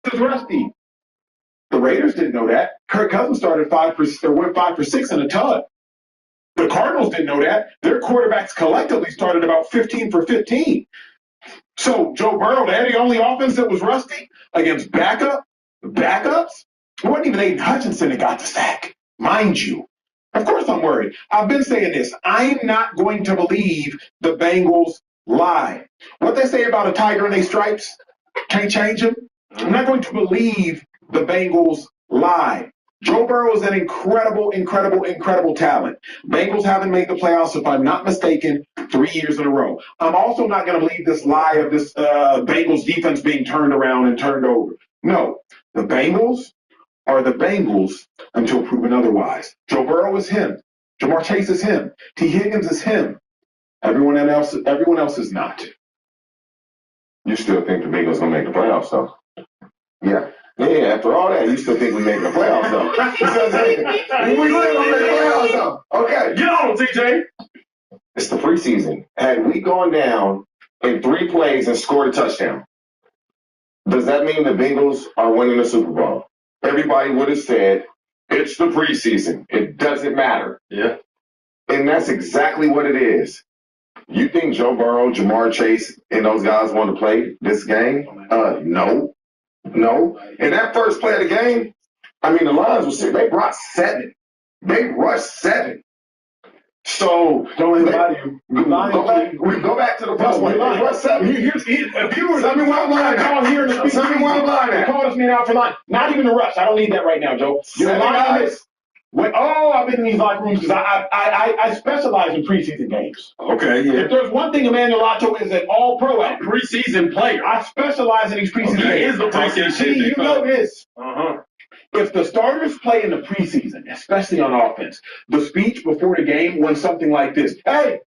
This is rusty. The Raiders didn't know that. Kirk Cousins started went 5 for 6 in a ton. The Cardinals didn't know that. Their quarterbacks collectively started about 15 for 15. So Joe Burrow, they had the only offense that was rusty against backups. It wasn't even Aiden Hutchinson that got the sack, mind you. Of course I'm worried. I've been saying this. I'm not going to believe the Bengals lie. What they say about a tiger and their stripes, can't change them. I'm not going to believe the Bengals lie. Joe Burrow is an incredible talent. Bengals haven't made the playoffs, if I'm not mistaken, 3 years in a row. I'm also not going to believe this lie of this Bengals defense being turned around and turned over. No, the Bengals are the Bengals until proven otherwise. Joe Burrow is him. Jamar Chase is him. T. Higgins is him. Everyone else is not. You still think the Bengals going to make the playoffs, though? Yeah. Yeah, after all that, you still think we're making the playoffs, though. We really going to make the playoffs, though. Okay. Get on, TJ. It's the preseason. Had we gone down in 3 plays and scored a touchdown, does that mean the Bengals are winning the Super Bowl? Everybody would have said, it's the preseason. It doesn't matter. Yeah. And that's exactly what it is. You think Joe Burrow, Jamar Chase, and those guys want to play this game? No. In that first play of the game, I mean, the Lions were sitting. They brought 7. They rushed 7. So don't lie to you. We go back to the first one. They rushed 7. Viewers, tell me why I'm lying. Tell me why I'm lying. They called us me out for lying. Not even a rush. I don't need that right now, Joe. You're lying. I've been in these locker rooms because I specialize in preseason games. Okay, yeah. If there's one thing Emmanuel Acho is an all-pro at, preseason player. I specialize in these preseason games. He is the preseason. See, you know this. If the starters play in the preseason, especially on offense, the speech before the game went something like this. Hey,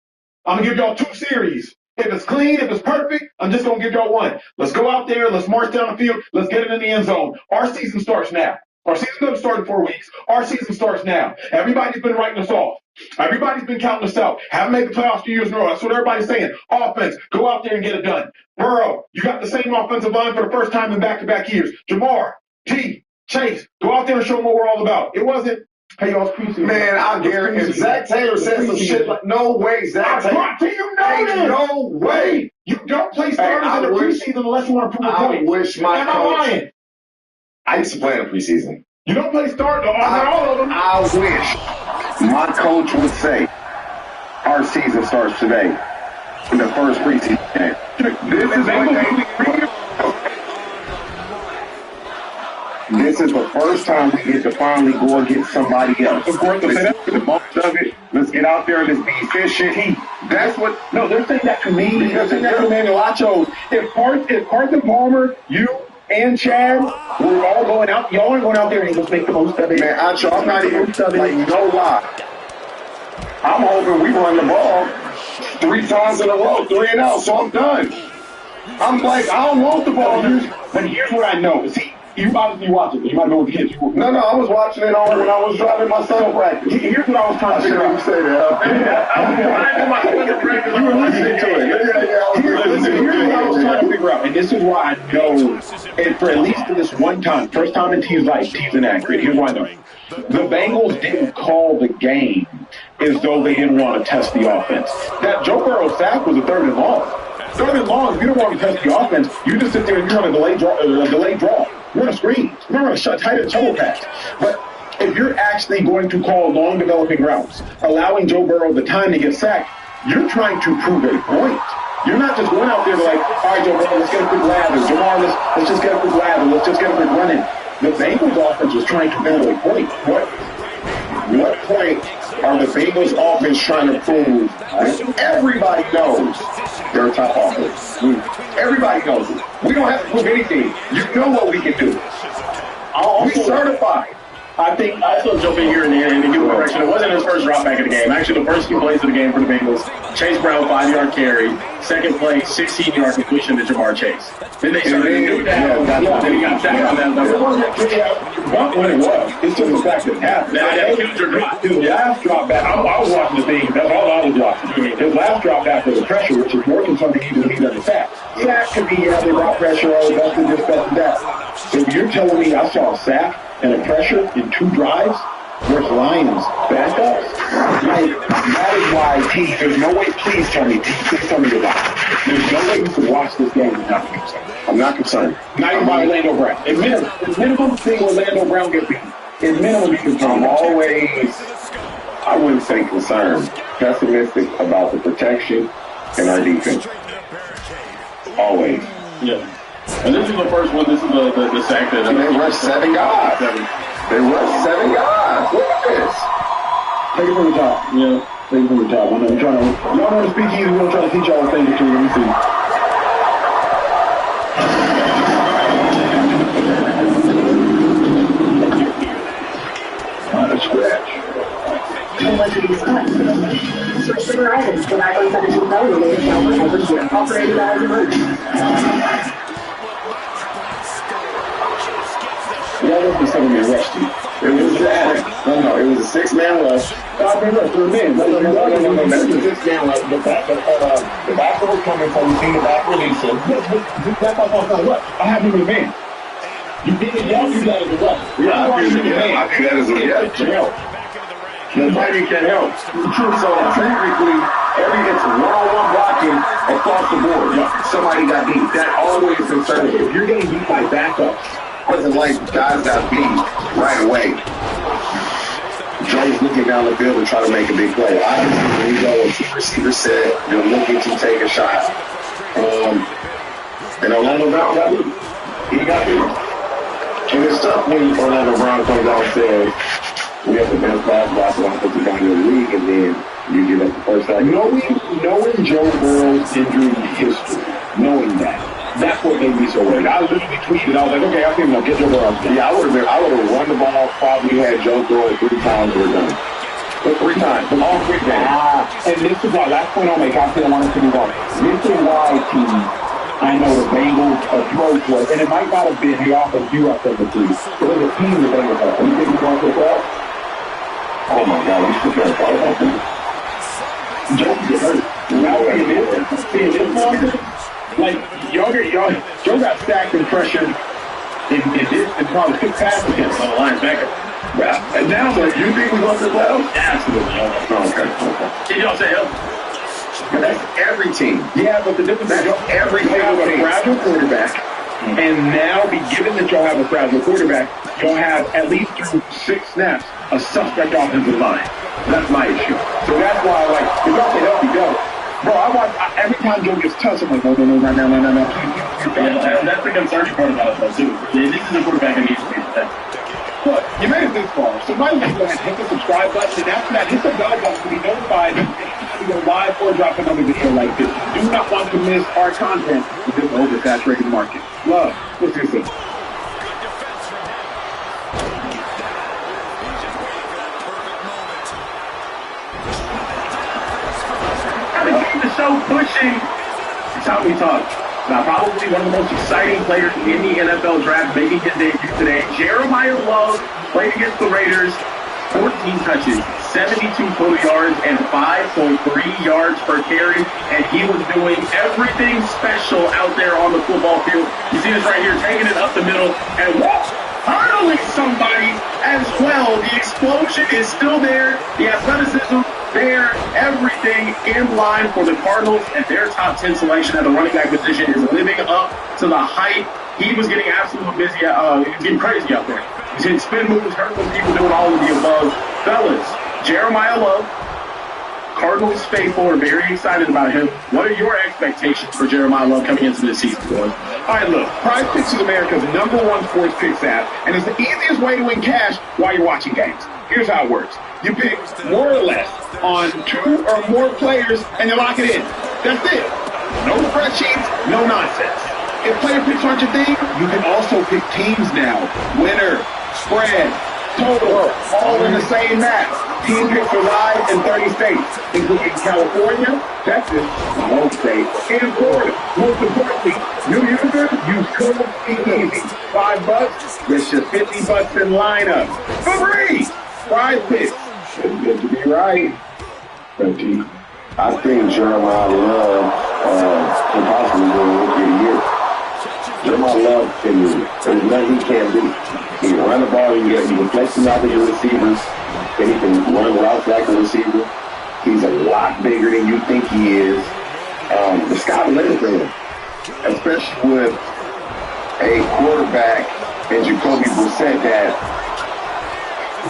I'm going to give y'all 2 series. If it's clean, if it's perfect, I'm just going to give y'all 1. Let's go out there. Let's march down the field. Let's get it in the end zone. Our season starts now. Our season doesn't start in 4 weeks. Our season starts now. Everybody's been writing us off. Everybody's been counting us out. Haven't made the playoffs 2 years in a row. That's what everybody's saying. Offense, go out there and get it done. Burrow, you got the same offensive line for the first time in back-to-back years. Jamar, T, Chase, go out there and show them what we're all about. It wasn't, hey, y'all's preseason. Man, I guarantee if Zach Taylor said some shit like, no way, Zach Taylor. You know this. No way. You don't play starters in the preseason unless you want to prove a point. I wish my coach. I used to play in the preseason. You don't play starters, all of them. I wish my coach would say, our season starts today in the first preseason game. This is the first time we get to finally go and get somebody else. Of course, let's get the most of it. Let's get out there and let's be efficient. That's what. No, they're saying that to me. They're saying that to Emmanuel Acho. If Carson Palmer, you and Chad, we're all going out. Y'all aren't going out there and let's make the most of it. Man, Acho, I'm not even like no lie. I'm hoping we run the ball 3 times in a row, 3 and out, so I'm done. I'm like, I don't want the ball. But here's what I know. See, you obviously watch it, but you might know what the kids. No, I was watching it on when I was driving my son practice. Here's what I was trying to figure out. Say that. You were listening to it. Here's what I was trying to figure out, and this is why I know, and for at least this one time, first time in T's life, T's inaccurate. Here's why I know. The Bengals didn't call the game as though they didn't want to test the offense. That Joe Burrow sack was a 3rd and long. 3rd and long, if you don't want to test the offense, you just sit there and you're on a delayed draw. You're on a screen. You're on a tight end shovel pass. But if you're actually going to call long developing routes, allowing Joe Burrow the time to get sacked, you're trying to prove a point. You're not just going out there like, all right, Joe Burrow, let's get a quick lather. Jamar, let's just get a quick lather. Let's just get a quick run in. The Bengals offense was trying to build a point. What point are the Bengals offense trying to prove? Everybody knows they're a top offense. Everybody knows it. We don't have to prove anything. You know what we can do. We certified. I think I still jump in here and give a correction. It wasn't his first drop back of the game. Actually, the first 2 plays of the game for the Bengals, Chase Brown 5-yard carry. Second play, 16-yard completion to Jamar Chase. Then they started to do that. Then he got sacked on that number. But when it was, it's just the fact that it happened. His last drop back, I was watching the thing. That's all I was watching. His last drop back was a pressure, which is more than something he doesn't sack. sack could be, yeah, they brought pressure, oh, busted this, busted that. So you're telling me I saw a sack and a pressure in 2 drives versus Lions backups? Like, that is why, T, there's no way, please tell me you're not. There's no way you can watch this game and not be concerned. I'm not concerned. Not even by Orlando Brown. At minimum, seeing Orlando Brown get beat. At minimum, you can tell I'm always, I wouldn't say concerned, pessimistic about the protection and our defense. Always. Yeah. And this is the first one. This is the sack that they rushed 7 guys. They rushed 7 guys. Look at this. Take it from the top. Yeah. Take it from the top. I'm trying to, y'all know to speak easy. We're going to try to teach y'all a thing or two. Let me see. Not a scratch. And what do you expect? Switch to Verizon. The iPhone 17 Pro related to every year. All for $80 a month. Yeah, that was something rusty. It was that. No, it was a 6-man rush. 5-man rush for a man. No, that's a 6-man rush. The back was coming from, you see the back releasing. That's not a rush. I have him in a man. You didn't use that as a rush. I think that is a help. The fighting can help. True. So technically, it's one-on-one blocking across the board. Somebody got beat. That always concerns me. If you're getting beat by backups, wasn't like guys got beat right away. Joe's looking down the field and trying to make a big play. Obviously, when you go with the receiver set, you're looking to take a shot. And Orlando Brown got beat. He got beat. And it's tough when Orlando Brown comes out and says, we have the best pass blocker offensive line in the league, and then you give up the first time. Knowing Joe Burrow's injury history, knowing that's what made me so worried. I literally tweeted, I was like, okay, I think I'll get Joe Burrow. Yeah, I would have run the ball, probably had Joe throw it 3 times, we're done. But 3 times, all 3 games. And this is why, last point I'll make, I said I wanted to move on. This is why, team, I know the Bengals' approach was, and it might not have been the offense you up there, but it was a team the Bengals had. You think we're going to the playoffs? Oh my God, we should have thought about that. Joe get hurt. Now seeing this one, like Joe got stacked and pressured in probably 6 passes against the linebacker. And now, like, you think we're going to the playoffs? Absolutely. Okay. Can y'all say help? But that's every team. Yeah, but the difference is every team have a fragile quarterback, and now, given that y'all have a fragile quarterback, you'll have at least through 6 snaps a suspect offensive line. That's my issue. So that's why, like, if y'all can help me go. Bro, every time Joe gets touched, I'm like, no, please. That's the concerning part about it, though, too. This is a quarterback that needs to be protected. Look, you made it this far, so might as well go ahead and hit the subscribe button, and after that, hit the bell button to be notified when we go live or drop another video like this. You do not want to miss our content with this oversaturated market. Love. Let's do this. The show pushing. It's how we talk. Now, probably one of the most exciting players in the NFL draft making his debut today. Jeremiah Love played against the Raiders. 14 touches, 72 total yards, and 5.3 yards per carry. And he was doing everything special out there on the football field. You see this right here, taking it up the middle and hurdling somebody as well. The explosion is still there. The athleticism there. Everything in line for the Cardinals, and their top 10 selection at the running back position is living up to the hype. He was getting absolutely busy. He was getting crazy out there. He's hitting spin moves, hurtling people, doing all of the above. Fellas, Jeremiah Love, Cardinals faithful, are very excited about him. What are your expectations for Jeremiah Love coming into this season, boy? All right, look, Prize Picks is America's #1 sports picks app, and it's the easiest way to win cash while you're watching games. Here's how it works. You pick more or less on 2 or more players, and you lock it in. That's it. No spreadsheets, no nonsense. If player picks aren't your thing, you can also pick teams now. Winner, spread, total, all in the same match. Team picks are live in 30 states, including California, Texas, most states, and Florida. Most importantly, new users use code EASY. $5 gets you $50 in lineup. For free! Prize Picks. It's good to be right. 13. I think Jeremiah Love can possibly win Rookie of the Year. Jeremiah Love there's nothing he can't do. He can run the ball, he can flex him out to the receivers, and he can run routes like a receiver. He's a lot bigger than you think he is. The sky's the limit for him, especially with a quarterback and Jacoby Brissett that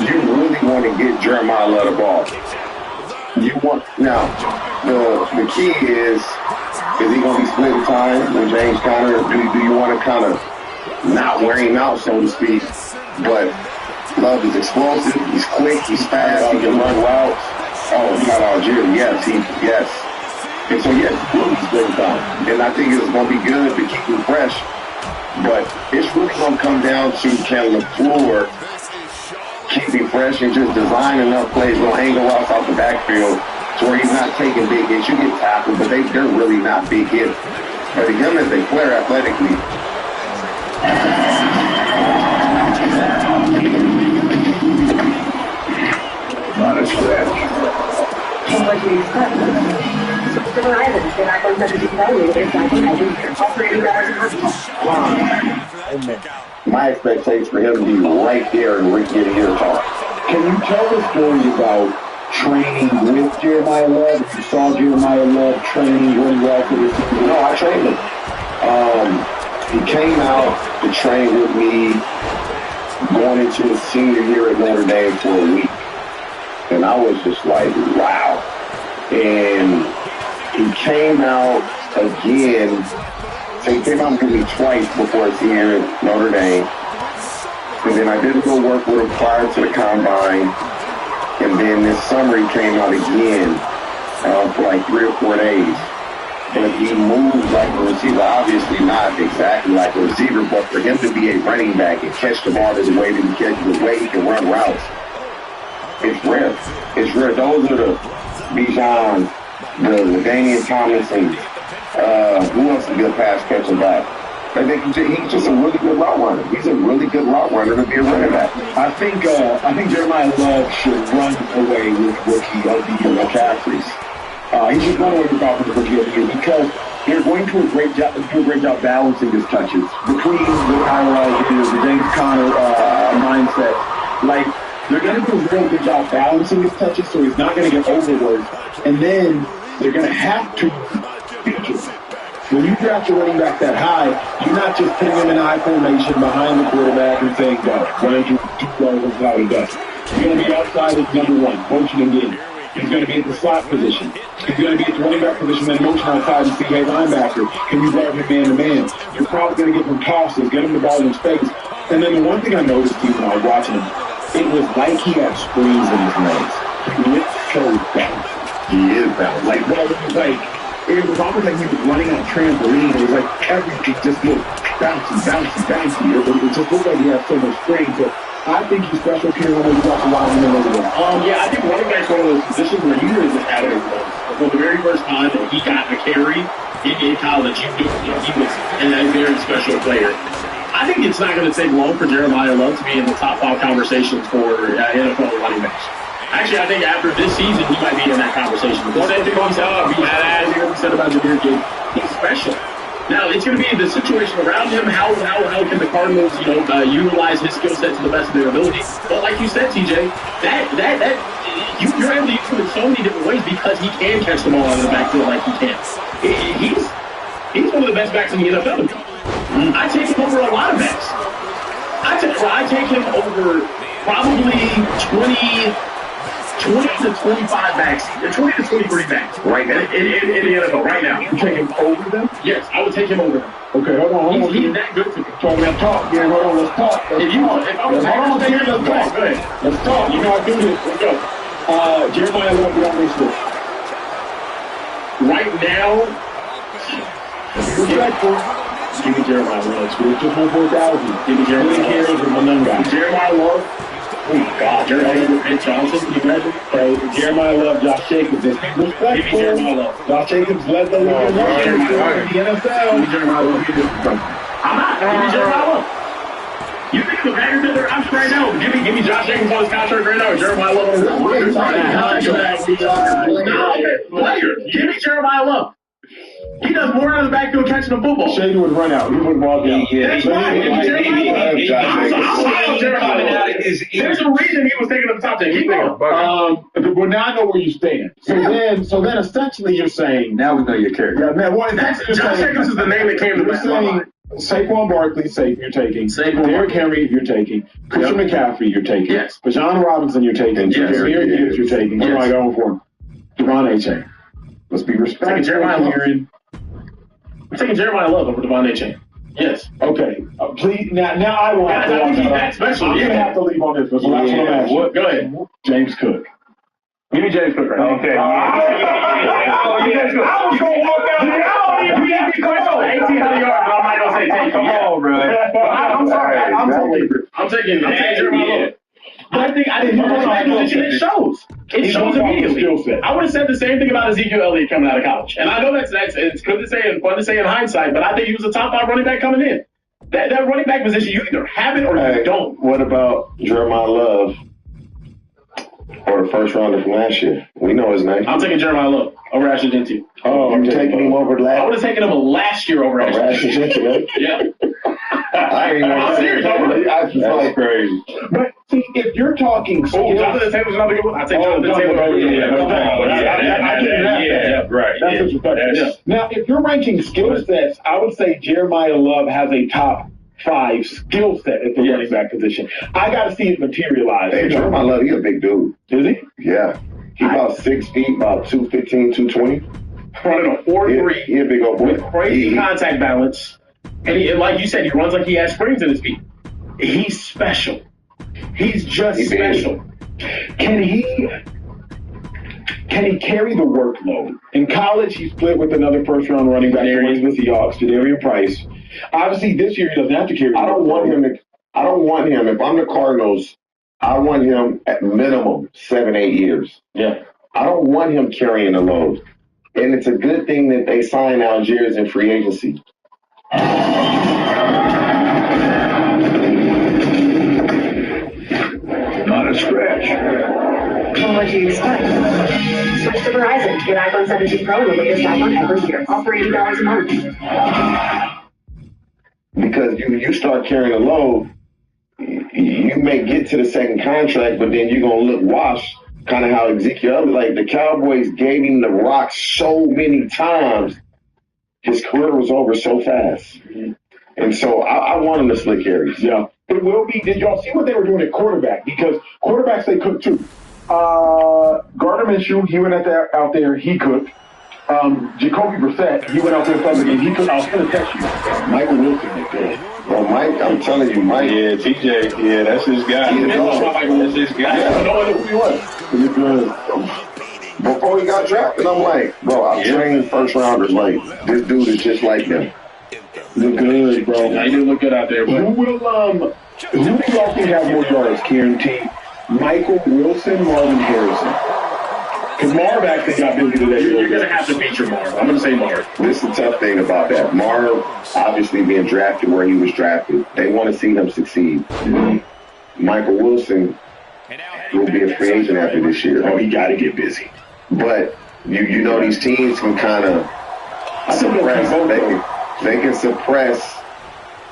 you really want to get Jeremiah Love the ball. Now, the key is he going to be splitting time with James Conner? Do you want to kind of not wear him out, so to speak? But Love is explosive. He's quick. He's fast. He can run routes. Oh, he's not Algier. Yes. And so, yes, he will be splitting time. And I think it's going to be good to keep him fresh. But it's really going to come down to can LaFleur keep him fresh and just design enough plays, no angle routes off the backfield to where he's not taking big hits. You get tackled, but they're really not big hits. But to him as a player athletically, not a stretch. What do you expect? Similar items that are going to be evaluated by the operating Amen. My expectation for him to be right there in Rookie of the Year talk. Can you tell the story about training with Jeremiah Love? If you saw Jeremiah Love training when he was for this season? No, I trained him. He came out to train with me going into his senior year at Notre Dame for a week. And I was just like, wow. And he came out again. So he came out with me twice before his senior year at Notre Dame. And then I did go work with him prior to the combine. And then this summer he came out again for like 3 or 4 days. And he moves like a receiver, obviously not exactly like a receiver, but for him to be a running back and catch the ball the way that he catches, the way he can run routes, it's rare. It's rare. Those are the Bijan, the Damian Thomason, who else is a good pass catching back? I think he's just a really good route runner. He's a really good route runner to be a running back. I think Jeremiah Love should run away with Rookie of the Year McCaffrey's. He should run away with Rookie of the Year because they're going to do a great job balancing his touches between the Kyle the James Conner mindset. Like, they're going to do a real good job balancing his touches so he's not going to get overworked. And then they're going to have to feature him. When you draft your running back that high, you're not just putting him in high formation behind the quarterback and saying, go, why don't you do those and how he does. He's going to be outside as number one, motioning in. He's going to be at the slot position. He's going to be at the running back position and motion outside and see, hey, linebacker, can you guard him man-to-man? You're probably going to get him tosses, get him the ball in his face. And then the one thing I noticed, too, when I was watching him, it was like he had springs in his legs. He was so balanced. He is balanced. Like, well, it was like, it was almost like he was running on a trampoline. It was like everything just looked bouncy. It just looked like he had so much strength. So I think he's special here when we watch a lot of him over there. Yeah, I think running back's one of those positions where he was at it. For the very first time that he got a carry in college, he was a very special player. I think it's not going to take long for Jeremiah Love to be in the top 5 conversations for NFL running backs. Actually, I think after this season, he might be in that conversation. The same thing we said about Jahmyr Gibbs. He's special. Now, it's going to be the situation around him. How can the Cardinals, utilize his skill set to the best of their ability? But like you said, TJ, you're able to use him in so many different ways because he can catch the ball out of the backfield like he can. He's one of the best backs in the NFL. I take him over a lot of backs. I take him over probably 20 to 25 backs, 20 to 23 backs right now in the NFL right now. You take him over them? Yes, I would take him over them. Okay, hold on. He's that good to me. Talk. Yeah, hold on. Let's talk. If you want, if I was let's talk. go ahead. Let's talk. You know I do this. Let's go. Jeremiah Love, we don't this. Right now, respectful. Give me Jeremiah Love. It's just 1,4,000. Give me Jeremiah Love. Jeremiah Love. Oh my God, Jeremiah Love, Ben Johnson, can you imagine? Jeremiah Love, Josh Jacobs. Give me Jeremiah Love. Josh Jacobs led the league in rushing in the NFL. Give me Jeremiah Love. I'm not. Give me Jeremiah Love. You think the Packers have their option right now? Give me Josh Jacobs on his contract right now. Jeremiah Love on his player. Give me Jeremiah Love. He does more out of the backfield catching the football. Shady would run out. He wouldn't walk out. That's right. There's a reason he was taking the top 10. Keep going. Well, now I know where you stand. So then essentially you're saying. Now we know your character. Yeah, man, what, Josh Jacobs is the name that came to my mind. Saquon Barkley, safe, you're taking. Derrick Henry, you're taking. Christian McCaffrey, you're taking. Yes. Bijan Robinson, you're taking. Jameer Gibbs, you're taking. Who am I going for? Devon A. Let's be respectful. Jeremiah Love. I'm taking Jeremiah Love over Devon A. Yes. Okay. Please. Now I will have to. I think he's that special. I'm going to have to leave on this. But so that's what I'm asking. What? Go ahead. James Cook. Give me James Cook right now. Okay. I was going to walk out. You didn't be close on 1,800 yards, but I'm not going to say take him. Come on, bro. I'm sorry. I'm taking Jeremiah Love. But I think it shows. It shows immediately. I would have said the same thing about Ezekiel Elliott coming out of college. And I know that's it's good to say and fun to say in hindsight, but I think he was a top 5 running back coming in. That running back position, you either have it or you don't. What about Jeremiah Love or the first rounder from last year? We know his name. I'm taking Jeremiah Love over Ashton Genty. Oh, you're taking him over I would have taken him last year over Ashton Genty. Genty. Yeah. I ain't I'm serious. That's crazy. But see, if you're talking skills, Jonathan Taylor's another good one. I take Jonathan Taylor over. Yeah, right. That's disrespectful. Now, if you're ranking skill sets, I would say Jeremiah Love has a top 5 skill set at the running back position. I got to see it materialize. Hey, Jeremiah Love, he's a big dude. Is he? Yeah. He's about 6 feet, about 215, 220. Running a 4.3. He a big old boy. With crazy contact balance. And like you said, he runs like he has springs in his feet. He's special. He's just special. Can he carry the workload? In college, he split with another first-round running back with the Seahawks, Jadarian Price. Obviously, this year he doesn't have to carry. I don't want him. If I'm the Cardinals, I want him at minimum 7-8 years. Yeah. I don't want him carrying the load. And it's a good thing that they signed Algiers in free agency. Not a stretch. Well, what do you expect? Switch to Verizon. Get iPhone 17 Pro and the latest iPhone every year. All for $80 a month. Because you start carrying a load, you may get to the second contract, but then you're going to look washed, kind of how Ezekiel, like the Cowboys gave him the rock so many times, his career was over so fast. And so I want him to split carries. Yeah. It will be. Did y'all see what they were doing at quarterback? Because quarterbacks, they cook too. Gardner Minshew, he went out there, he cooked. Jacoby Brissett, he went out there for the game. He cooked. I was going to text you. Michael Wilson, they cooked. Well, Mike, I'm telling you, Mike. Yeah, TJ. Yeah, that's his guy. That's his guy. I don't know who he was. He was good. Before he got drafted, I'm like, bro, I've trained first rounders. Like, this dude is just like them. Look good, bro. Now, he didn't look good out there, but Who do y'all think have more yards, Kieran T? Michael Wilson, Marvin Harrison? Because Marv actually got busy today. you're going to have to feature Marv. I'm going to say Marv. This is the tough thing about that. Marv, obviously being drafted where he was drafted, they want to see him succeed. Michael Wilson will be a free agent after this year. Oh, he got to get busy. But you know these teams can kind of suppress. They can suppress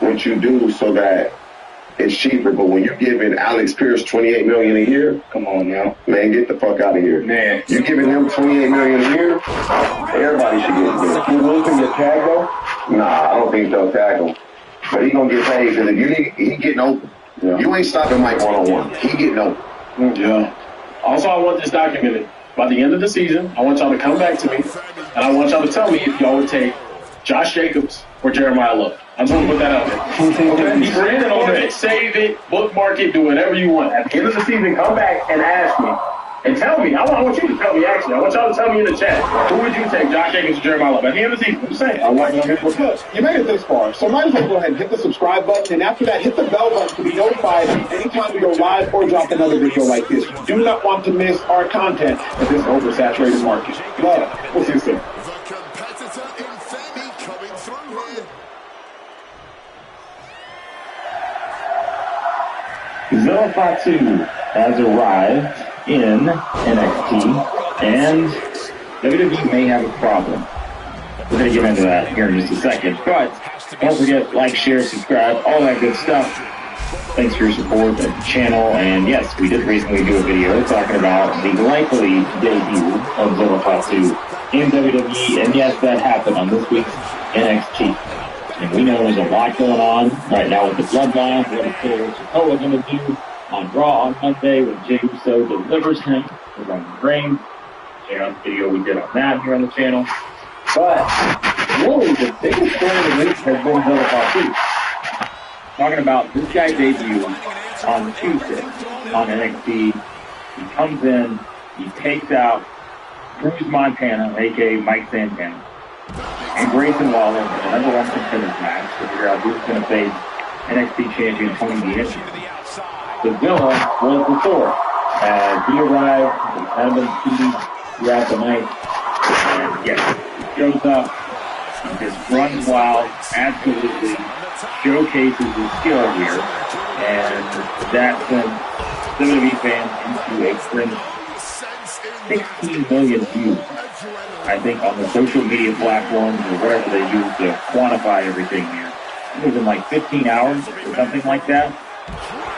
what you do so that it's cheaper. But when you're giving Alex Pierce $28 million a year, Come on now. man, get the fuck out of here. Man. You're giving him $28 million a year, everybody should get good. Will Wilson get tagged though? Nah, I don't think they'll tag him. But he gonna get paid because he getting open. Yeah. You ain't stopping Mike one-on-one. He getting open. Yeah. Also, I want this documented. By the end of the season, I want y'all to come back to me, and I want y'all to tell me if y'all would take Josh Jacobs or Jeremiah Love. I just want to put that out there. Print it on it, save it, bookmark it, do whatever you want. At the end of the season, come back and ask me. And tell me. I want you to tell me, actually. I want y'all to tell me in the chat. Who would you take, Josh Jacobs or Jeremiah Love? At the end of the season, I'm saying. I like it. Look, you made it this far, so might as well go ahead and hit the subscribe button, and after that, hit the bell button to be notified anytime we go live or drop another video like this. You do not want to miss our content in this oversaturated market. Love. We'll see you soon. Zilla Fatu has arrived in NXT, and WWE may have a problem. We're going to get into that here in just a second, but don't forget, like, share, subscribe, all that good stuff. Thanks for your support of the channel, and yes, we did recently do a video talking about the likely debut of Zilla Fatu in WWE, and yes, that happened on this week's NXT. And we know there's a lot going on right now with the Bloodline. What is Solo Sikoa going to do on Raw on Monday when Jey Uso delivers him to Roman Reigns? Check out the video we did on that here on the channel. But really, the biggest story of the week has been Zilla Fatu. Talking about this guy debut on Tuesday on NXT. He comes in, he takes out Cruz Montana, a.k.a. Mike Santana, and Grayson Waller in a number 1 contenders match to figure out who's going to face NXT champion Tony D'Angelo. The Zilla was the story as he arrived. He kind of been feeding throughout the night, and yes, he shows up. He just runs wild, absolutely showcases his skill here, and that sent WWE fans into a frenzy. 16 million views, I think, on the social media platforms or whatever they use to quantify everything here. It was in like 15 hours or something like that.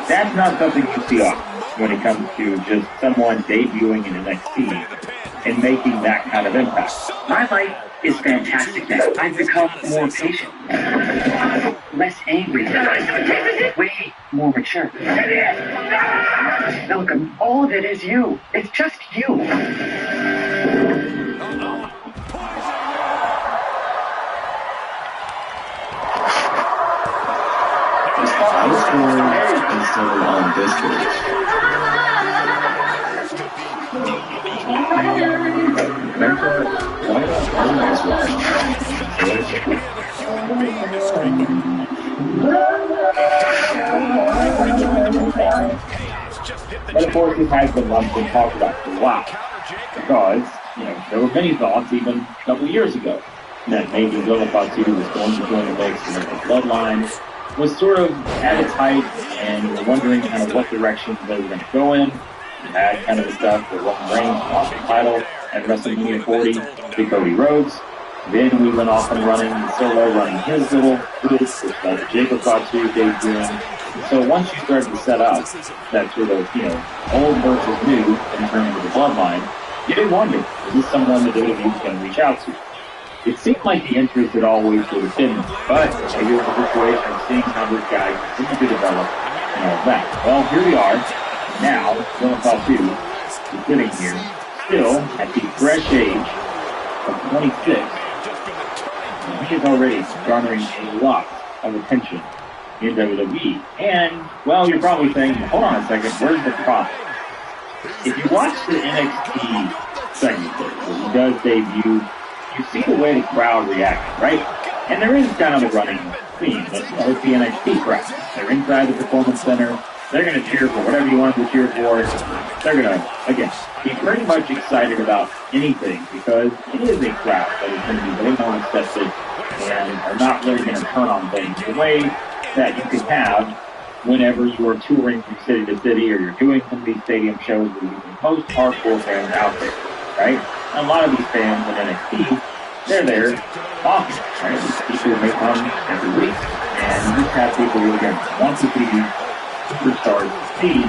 That's not something you see often when it comes to just someone debuting in NXT and making that kind of impact. My life is fantastic now. I've become more patient, less angry, way more mature. Malcolm, all of it is you. It's just you. This story is told on this page. But of course, this has been one been talked about for a while, because, there were many thoughts even a couple of years ago that maybe Zilla Fatu was going to join the mix, and the Bloodline was sort of at its height, and you were wondering kind of what direction they were going to go in. You had kind of the stuff where Roman Reigns lost the title at WrestleMania 40 to Cody Rhodes. Then we went off and running, Solo running his little group, which led to Jacob Fatu debuting. So once you started to set up that sort of, old versus new in terms of the Bloodline, you did wonder, is this someone that WWE is going to reach out to? It seemed like the interest had always sort of been, but maybe it was a situation of seeing how this guy continued to develop and all that. Well, here we are. Now, Zilla Fatu is sitting here, still at the fresh age of 26. And he is already garnering a lot of attention in WWE. And, well, you're probably saying, hold on a second, where's the problem? If you watch the NXT segment where he does debut, you see the way the crowd reacted, right? And there is kind of a running theme. It's the NXT crowd. They're inside the Performance Center. They're going to cheer for whatever you want them to cheer for. They're going to, again, be pretty much excited about anything because it is a crowd that is going to be way more receptive and are not really going to turn on things the way that you can have whenever you are touring from city to city or you're doing some of these stadium shows where you can host hardcore fans out there, right? A lot of these fans in NXT, they're there often, right? These people may come every week, and you just have people who again want to see superstars see,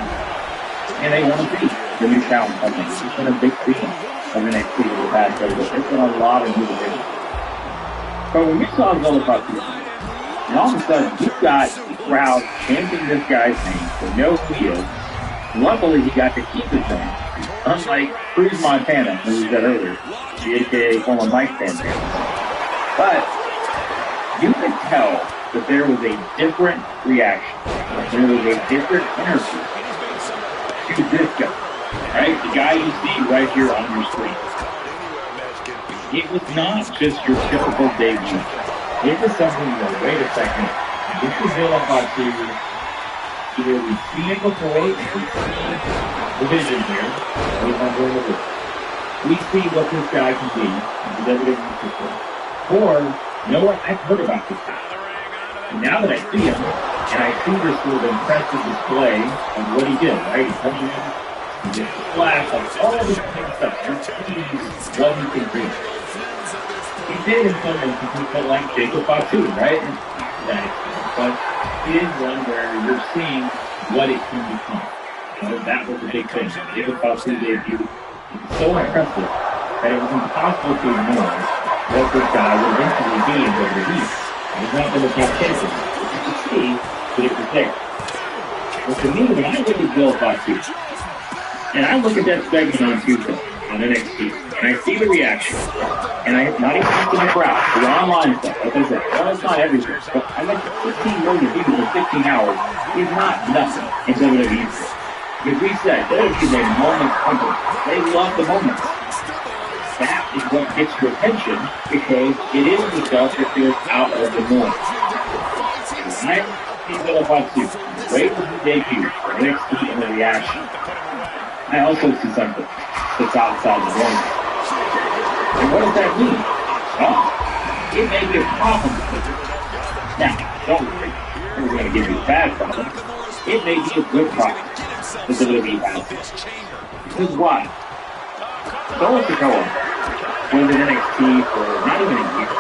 and they want to see the new talent coming. It's been a big theme of NXT over the past year. There's been a lot of new divisions. But when we saw Zilla Fatu, and all of a sudden you've got the crowd chanting this guy's name, they know who he is. Luckily, he got to keep his name. Unlike Cruz Montana, who we said earlier, the a.k.a. former Mike Santana. But you could tell that there was a different reaction. There was a different energy to this guy, right? The guy you see right here on your screen. It was not just your typical debut. It was something that, wait a second, this is Zilla Fatu. Either we've seen it before, or we've seen the vision here, we see what this guy can be in the WWE system. Or, you know what, I've heard about this guy. And now that I see him, And I see this sort of impressive display of what he did, right? He comes in, he gets the flash, like all this kind of stuff. He sees what he can do. He did in some instances, like Jacob Fatu, right? But he is one where you're seeing what it can become. You know, that was the big thing. Jacob Fatu debut was so impressive that it was impossible to ignore what this guy would eventually be in WWE. He's not going to take chances. You can see that it was there. But to me, when I look at Bill Fatu, and I look at that segment on Tuesday on NXT, and I see the reaction, and I'm not even in the crowd, the online stuff, like I said, well, it's not everything, but I like 15 million people in 15 hours is not nothing in WWE. Because we said, WWE is a moment company. They love the moments. That is what gets your attention, because it is the stuff that feels out of the norm. And I see Bill Fatu, wait for the debut, for NXT and the reaction. I also see something that's outside the norm. And what does that mean? Well, it may be a problem. Now, don't worry, we're going to give you a bad problem. It may be a good problem that WWE has. Because why? Solo Sikoa was in NXT for not even a year.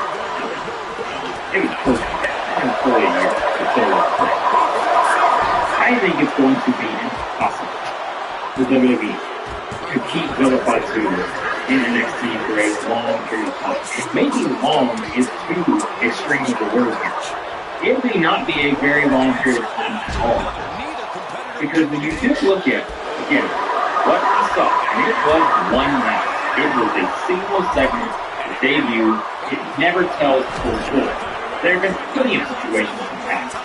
Maybe close to a year. I think it's going to be impossible for WWE to keep Bill Fatu in NXT for a long period of time. Maybe long is too extreme of a word here. It may not be a very long period of time at all. Because when you just look at, again, what we saw, and it was one match. It was a single segment, a debut. It never tells full story. There have been plenty of situations in the past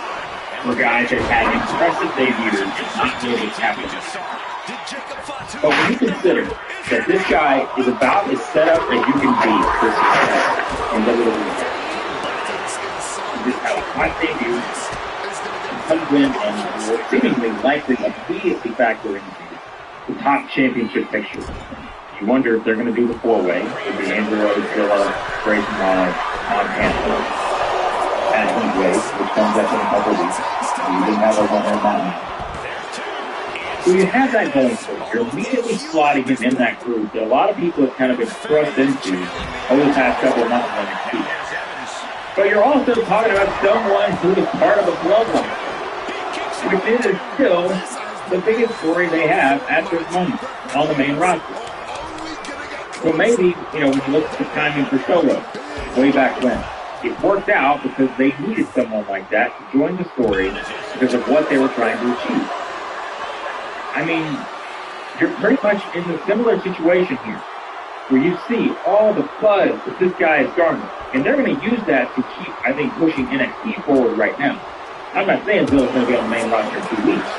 where guys have had impressive debuts and not really capitalized. But when you consider that this guy is about as set up as you can be for success in WWE, he just had a hot debut, comes in and will seemingly likely immediately factor into the top championship picture. You wonder if they're going to do the four-way. It would be Andrew Rose, Zilla, Grayson Waller, Montana, and Heatwave, which comes up in a couple of weeks. You didn't have those on there that. So you have that going for you. You're immediately slotting him in that group that a lot of people have kind of been thrust into over the past couple of months on NXT. But you're also talking about someone who is part of a bloodline, which is still the biggest story they have at this moment on the main roster. So maybe, when you look at the timing for Solo, way back when, it worked out because they needed someone like that to join the story because of what they were trying to achieve. I mean, you're pretty much in a similar situation here, where you see all the buzz that this guy is garnering, and they're going to use that to keep, I think, pushing NXT forward right now. I'm not saying Bill's going to be on the main roster in 2 weeks.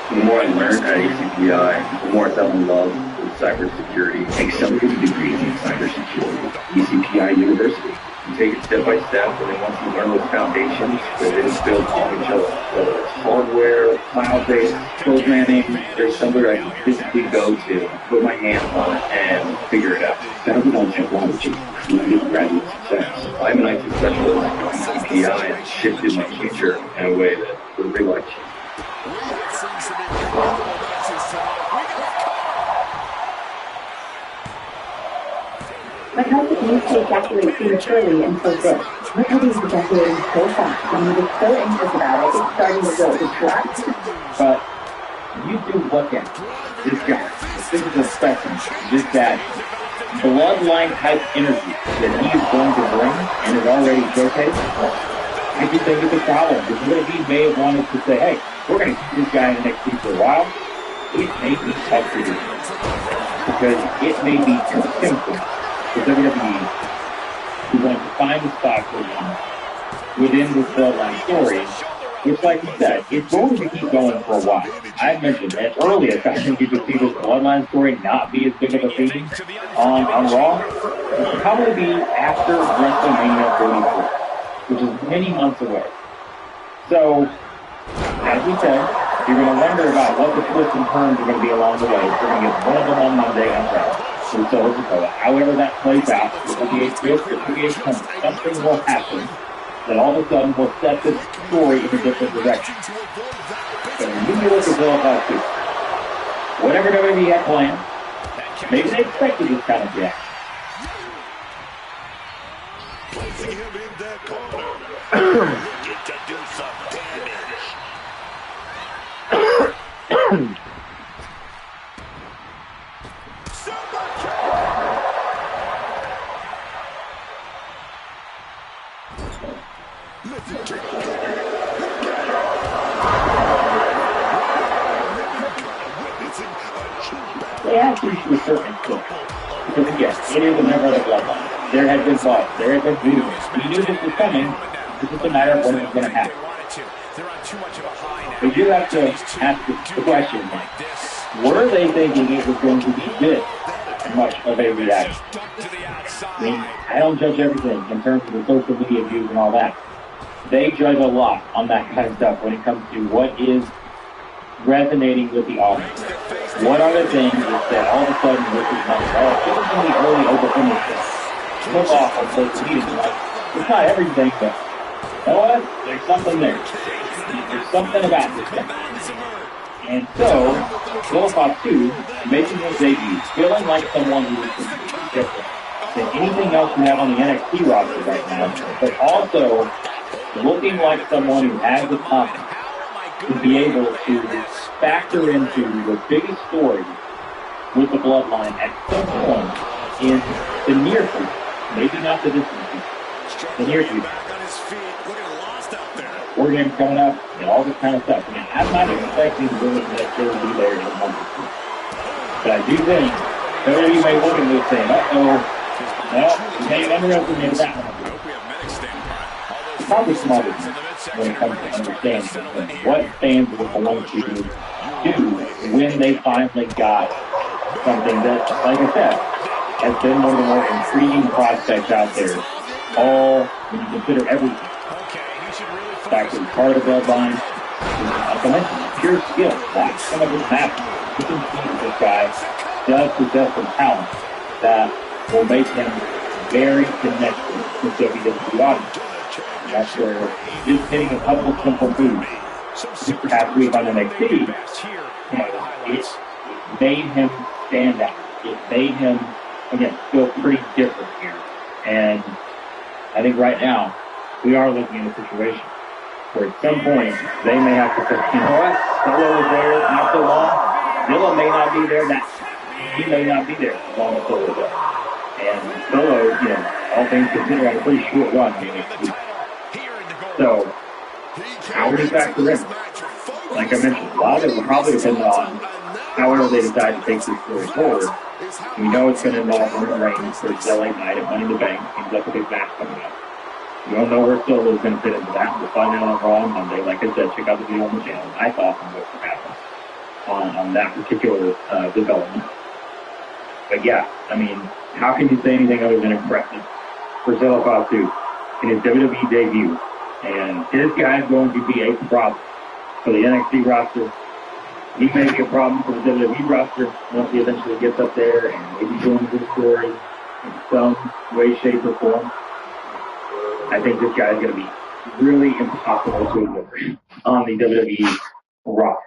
The more I learn at ACPI, the more I fell in love with cybersecurity. Accelerated degrees in cybersecurity. ACPI University. You take it step by step, and then once you learn those foundations, it is built on each other. Whether it's hardware, cloud-based programming, there's somewhere I can physically go to, put my hands on it, and figure it out. Founded on technology, created graduate success. I'm an IT specialist at ACPI, and shifted my future in a way that would be like But how did you ejaculate prematurely and so good? What how is ejaculating so fast when you were so anxious about it, it's starting to build a trust? But you do look at this guy, the physical specimen, just that bloodline type energy that he is going to bring and is already showcased. I just think it's a problem. Because he may have wanted to say, hey, we're going to keep this guy in the next week for a while. It may be tough to do. Because it may be too simple for WWE who want to find a spot for him within this bloodline story, which, like you said, it's going to keep going for a while. I mentioned at earliest, I think you could see this bloodline story not be as big of a theme on Raw. It will probably be after WrestleMania 34, which is many months away. So, as we said, you're going to wonder about what the twists and turns are going to be along the way. We're going to get one of them on Monday on Friday. However that plays out, it will be a twist, it will be a turn. Something will happen that all of a sudden will set the story in a different direction. So when you look at Zillipoff 2, whatever WWE had planned, maybe they expected this kind of reaction. Placing him in that corner. Looking to do some damage. They have to a certain extent. Because again, it is a member of the bloodline. There had been thoughts. There had been views. We knew this was coming. It's just a matter of when it was going to happen. We do have to ask the question, were they thinking it was going to be this much of a reaction? I mean, I don't judge everything in terms of the social media views and all that. They judge a lot on that kind of stuff when it comes to what is resonating with the audience. What are the things that all of a sudden this is not even in the early Oklahoma took off on social media? Like, it's not everything, but you know what? There's something there. There's something about this thing. And so, Zillipoff 2, making his debut, feeling like someone who is different than anything else we have on the NXT roster right now, but also looking like someone who has the confidence to be able to factor into the biggest story with the bloodline at some point in the near future. Maybe not the distant future. The near future. War games coming up, and all this kind of stuff. I mean, I'm not expecting the women to necessarily be there in a month or two. But I do think WWE may look at this saying, well, we may underestimate that one. Probably smarter when it comes to understanding what fans are going to do when they finally got something that, like I said, has been one of the more intriguing prospects out there. All when you consider everything. The fact that he's part of the bloodline, like I mentioned, pure skill. Watch some of his matches. You can see that this guy does possess some talent that will make him very connected with WWE audience. That's where just hitting a couple of simple moves this past week on NXT, it made him stand out. It made him, again, feel pretty different here. And I think right now, we are looking at a situation where at some point, they may have to say, you know what, Solo was there not so long, Zilla may not be there, he may not be there as long as Solo was there. And Solo, all things considered, had a pretty short run in NXT. So, how would he factor in? Like I mentioned, a lot of it will probably depend on however they decide to take this story forward. We know it's going to involve Roman Reigns for his LA night at Money in the Bank. Seems like a big match coming up. We don't know where Solo is going to fit into that. We'll find out on Raw on Monday. Like I said, check out the video on the channel. My thoughts on what could happen on that particular development. But yeah, I mean, how can you say anything other than impressive for Zillipoff 2 in his WWE debut? And this guy is going to be a problem for the NXT roster. He may be a problem for the WWE roster once he eventually gets up there and maybe joins this story in some way, shape, or form. I think this guy is going to be really impossible to ignore on the WWE roster.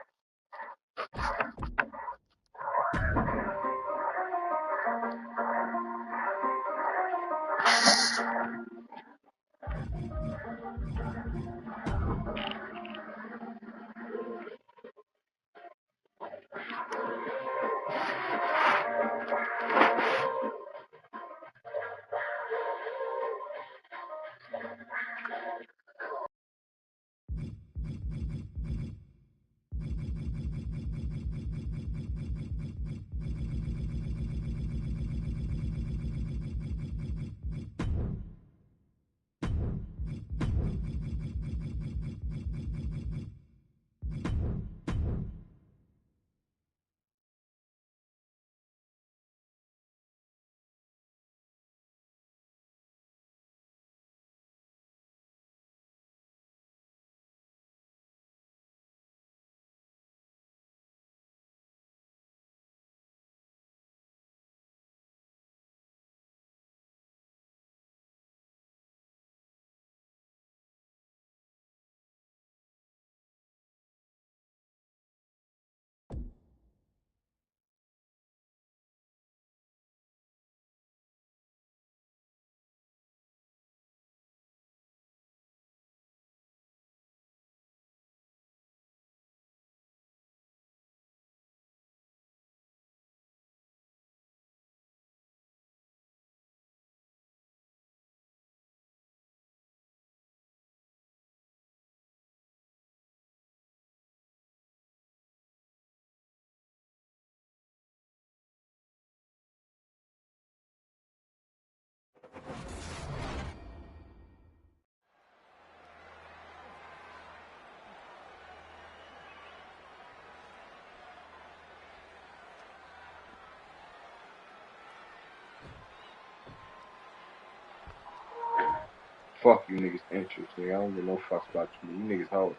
Fuck you niggas' interest, nigga. I don't give no fucks about you. You niggas hoes.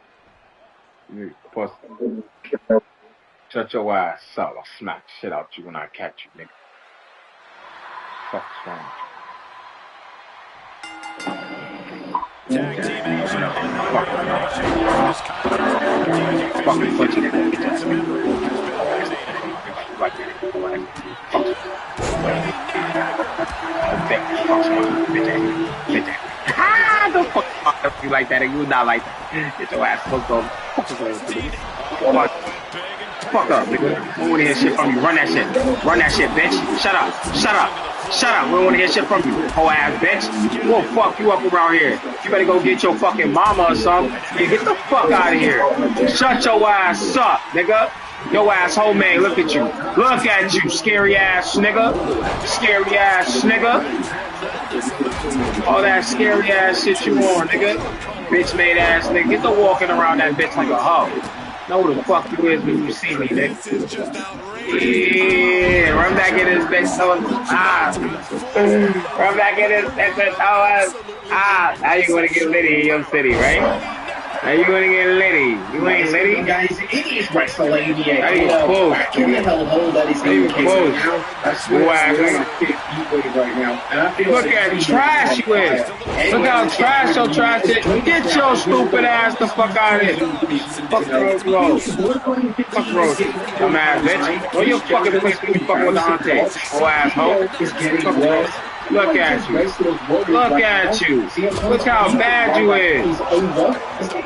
You niggas pussy. Shut your ass up. I'll smack the shit out you when I catch you, nigga. Fuck's wrong with you? Fucking punching it. Don't fuck you like that, and you not like that. Get your ass fucked up. Fuck up, nigga. We don't want to hear shit from you. Run that shit. Run that shit, bitch. Shut up. Shut up. Shut up. We don't want to hear shit from you, whole ass bitch. We'll fuck you up around here. You better go get your fucking mama or something. Yeah, get the fuck out of here. Shut your ass up, nigga. Your ass homemade. Look at you. Look at you, scary ass nigga. Scary ass nigga. All that scary ass shit you on, nigga. Bitch made ass nigga. Get to walking around that bitch like a hoe. Know who the fuck you is when you see me, nigga. Yeah, run back in this bitch. Run back in this bitch. Now you want to get litty in your city, right? Now you want to get litty. You ain't litty? Guys, it is WrestleMania. How you close? That is How you close? That's why I'm going to get heat right now. Look at trash you is. Look how trash your trash is. Get your stupid ass the fuck out of here. Fuck Rose. Fuck Rose. Dumbass bitch. Where your fucking place when you fucking with the auntie? Oh asshole. Fuck Rose. Look at you. Look at you. Look how bad you is.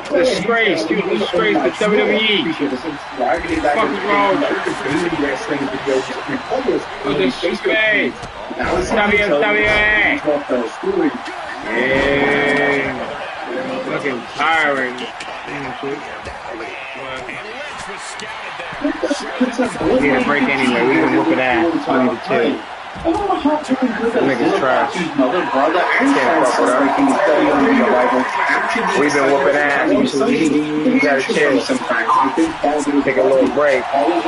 Disgrace. You disgrace the WWE. Fuck wrong. Disgrace. WWE. Yeah. Looking tiring. We need a break anyway. We've been whooping ass. We need to chill. Niggas trash. We've been whooping ass. We gotta chill sometimes. Take a little break. Hoes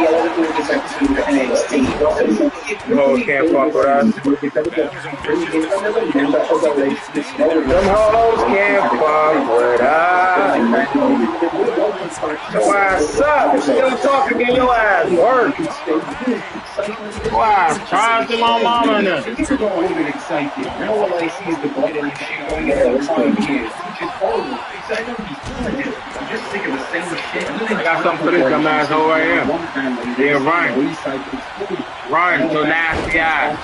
can't fuck with us. Them hoes can't fuck with us. Your ass up. Still talking, get your ass work. Wow, charge them on mama and them. People are a little bit excited. Now all I see is the blood and shit going on 5 years, which is horrible. I know he's doing it. I'm just sick of the same shit. I got something for this dumbass hole right here. Yeah, Ryan. Ryan, so nasty ass.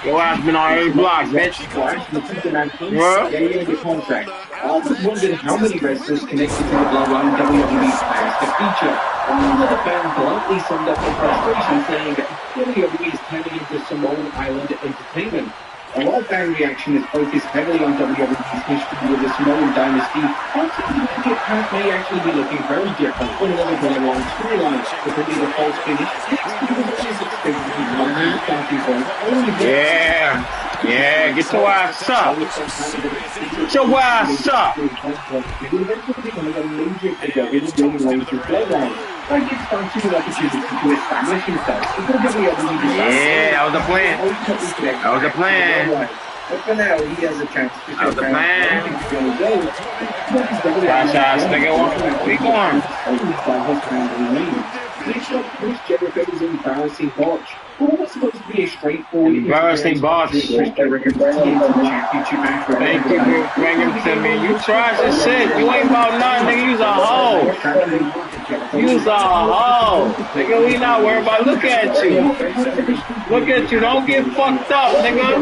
Your ass been on every block, bitch. What? I was wondering how many wrestlers connected to the bloodline WWE's plans to feature. All of the fans bluntly summed up their frustration, saying that WWE is turning into Samoan Island entertainment. A lot of fan reaction is focused heavily on WWE's history with the Samoan dynasty. Ultimately, path may actually be looking very different for another very long storyline. If it be the false finish, yeah, get your ass up. Get your ass up. Yeah, that was the plan. That was the plan. But for now, he has a chance to that was the plan. Trash ass nigga, we going. Chris Jericho's embarrassing botch. What was supposed to be a straightforward embarrassing botch. Chris Jericho's championship match. Thank you for bringing him to me. You trash as shit. You ain't about nothing, nigga. You's a hoe. You's a hoe. Nigga, we not worried about. Look at you. Look at you. Don't get fucked up, nigga.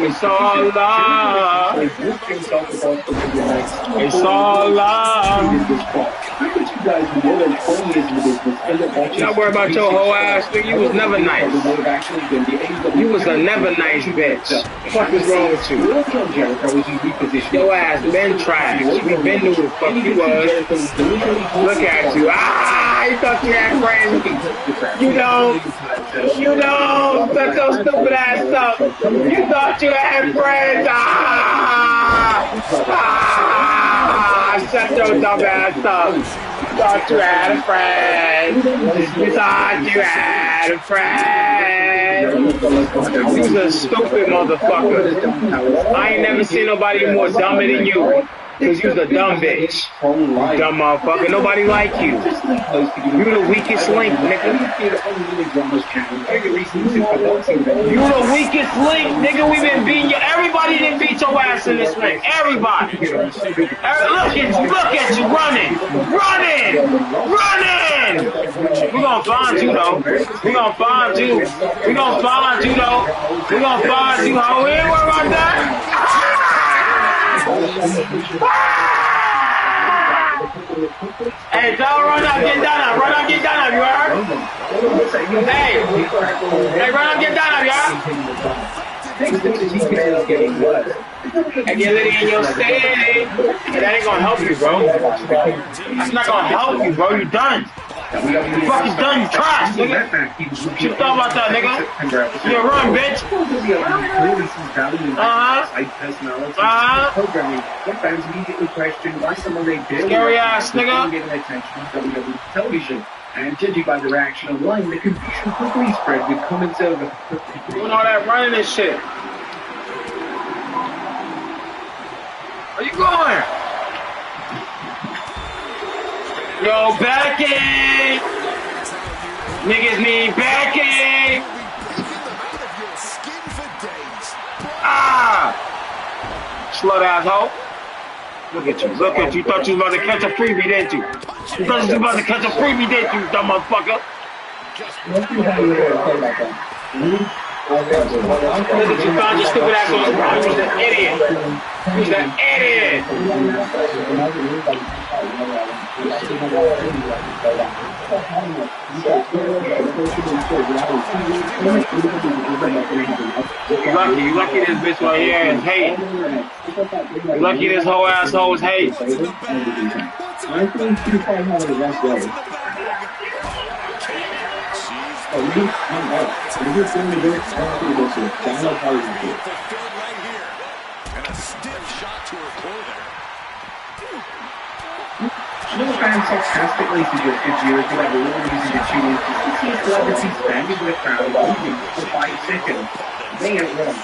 It's all love. It's all love. You're not worried about your whole ass, nigga. You was never nice. You was a never nice bitch. What is wrong with you? Your ass been trash. We been knew who the fuck you was. Look at you. You thought you had friends. You don't. Shut your stupid ass up. You thought you had friends. Shut your dumb ass up. thought you had a friend. You thought you had a friend. You's a stupid motherfucker. I ain't never seen nobody more dumber than you. Cause you's a dumb bitch. Dumb motherfucker. Nobody like you. You the weakest link, nigga. You the weakest link, nigga. We been beating you. Everybody didn't beat your ass in this ring. Everybody. Look at you running. We gonna find you though. We gonna find you though. We gonna find you, ho. We ain't worried about that. Hey, don't run up, get down up, you heard? Hey, run up, get down up, you heard? And get Liddy in your state. That ain't gonna help you, bro. That's not gonna help you, bro. You done. You fucking done, you trash, nigga. What you thought about that, nigga? You run, bitch. Scary ass, nigga. And judging by the reaction online, the confusion quickly spread with comments over. Doing all that running and shit. Where you going? Yo, backing! Niggas need backing! Ah! Slut asshole. Look at you. You thought you was about to catch a freebie, didn't you? You thought you was about to catch a freebie, didn't you, dumb motherfucker? Look at you, found your stupid ass on the ground. You're an idiot. You're an idiot. You lucky this bitch right here is hate. You lucky this whole asshole is hate. I know fans sarcastically suggested viewers that have a little reason to tune in to see celebrities standing in the crowd moving for 5 seconds. They ain't wrong.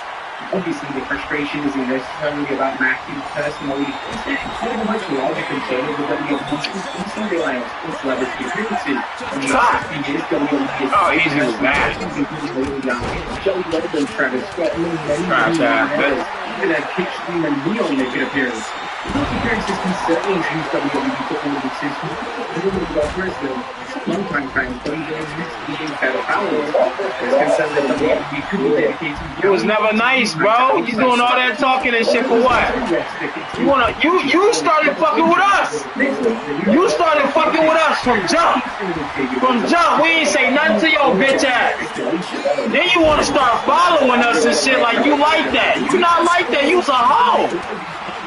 Obviously, the frustration isn't necessarily about Matthew's personality. Instead, it's very much a larger concern of the WWE's recent reliance on celebrity appearances. In the last few years, WWE has easy with that. Joey Logano, Travis Scott, and many others. Even had Kick Stream and Neon make an appearance. Those appearances can certainly introduce WWE to all of the system. Long-time fans don't even using better powers. There's concern that WWE could be dedicated. It was never nice, bro. You doing all that talking and shit for what? You started fucking with us. You started fucking with us from jump. From jump, we ain't say nothing to your bitch ass. Then you want to start following us and shit like you like that. You not like that. You's a hoe.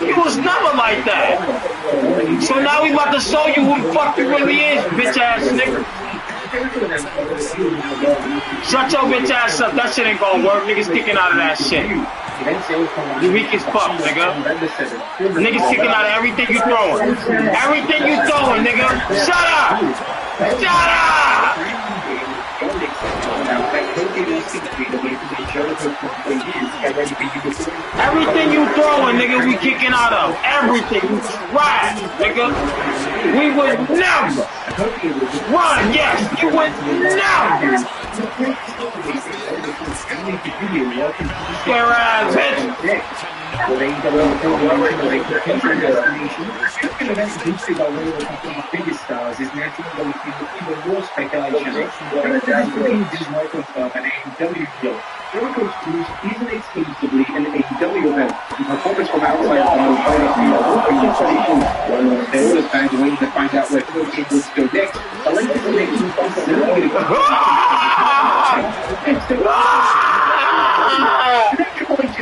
You was never like that. So now we about to show you who the fuck you really is, bitch ass nigga. Shut your bitch ass up. That shit ain't gonna work. Niggas kicking out of that shit. You weak as fuck, nigga. Niggas kicking out of everything you throwing. Everything you throwing, nigga. Shut up! Shut up! Everything you throwing, nigga, we kicking out of. Everything. You trash, nigga. We would never run. Yes, you would never. Scare ass bitch. Stars is naturally going to be even more speculation. Jericho's Cruise isn't exclusively an AEW event. The performance from outside of the the fans waiting to find out where Cody would go next. The latest prediction is certainly going to Triple H's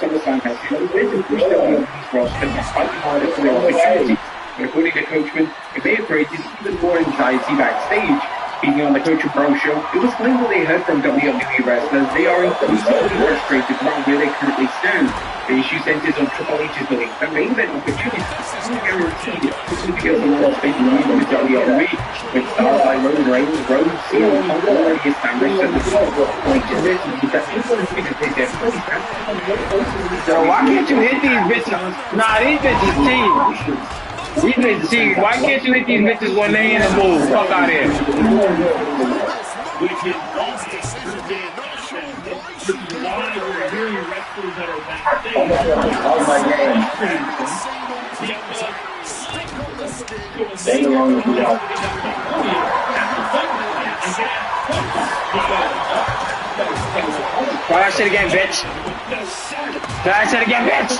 SummerSlam has shown where to push WWE's roster despite the harder for their opportunity. According to Coachman, it may have created even more anxiety backstage. Speaking on the Coach and Bro show, it was clear what they heard from WWE wrestlers. They are increasingly frustrated about where they currently stand. The issue centers on Triple H's winning a main event opportunity. It's guaranteed simply because the Lord's been using the WWE. Reigns, Rhodes, CM Punk already established at the top. Like, just because people are going to take their place. So why can't you hit these bitches? Nah, these bitches cheat. These bitches cheat. Why can't you hit these bitches when they in the move? Fuck out here. Which is why we're hearing wrestlers that are backstage. Oh my game. Stay along with me. Try that shit again, bitch. Try that shit again, bitch.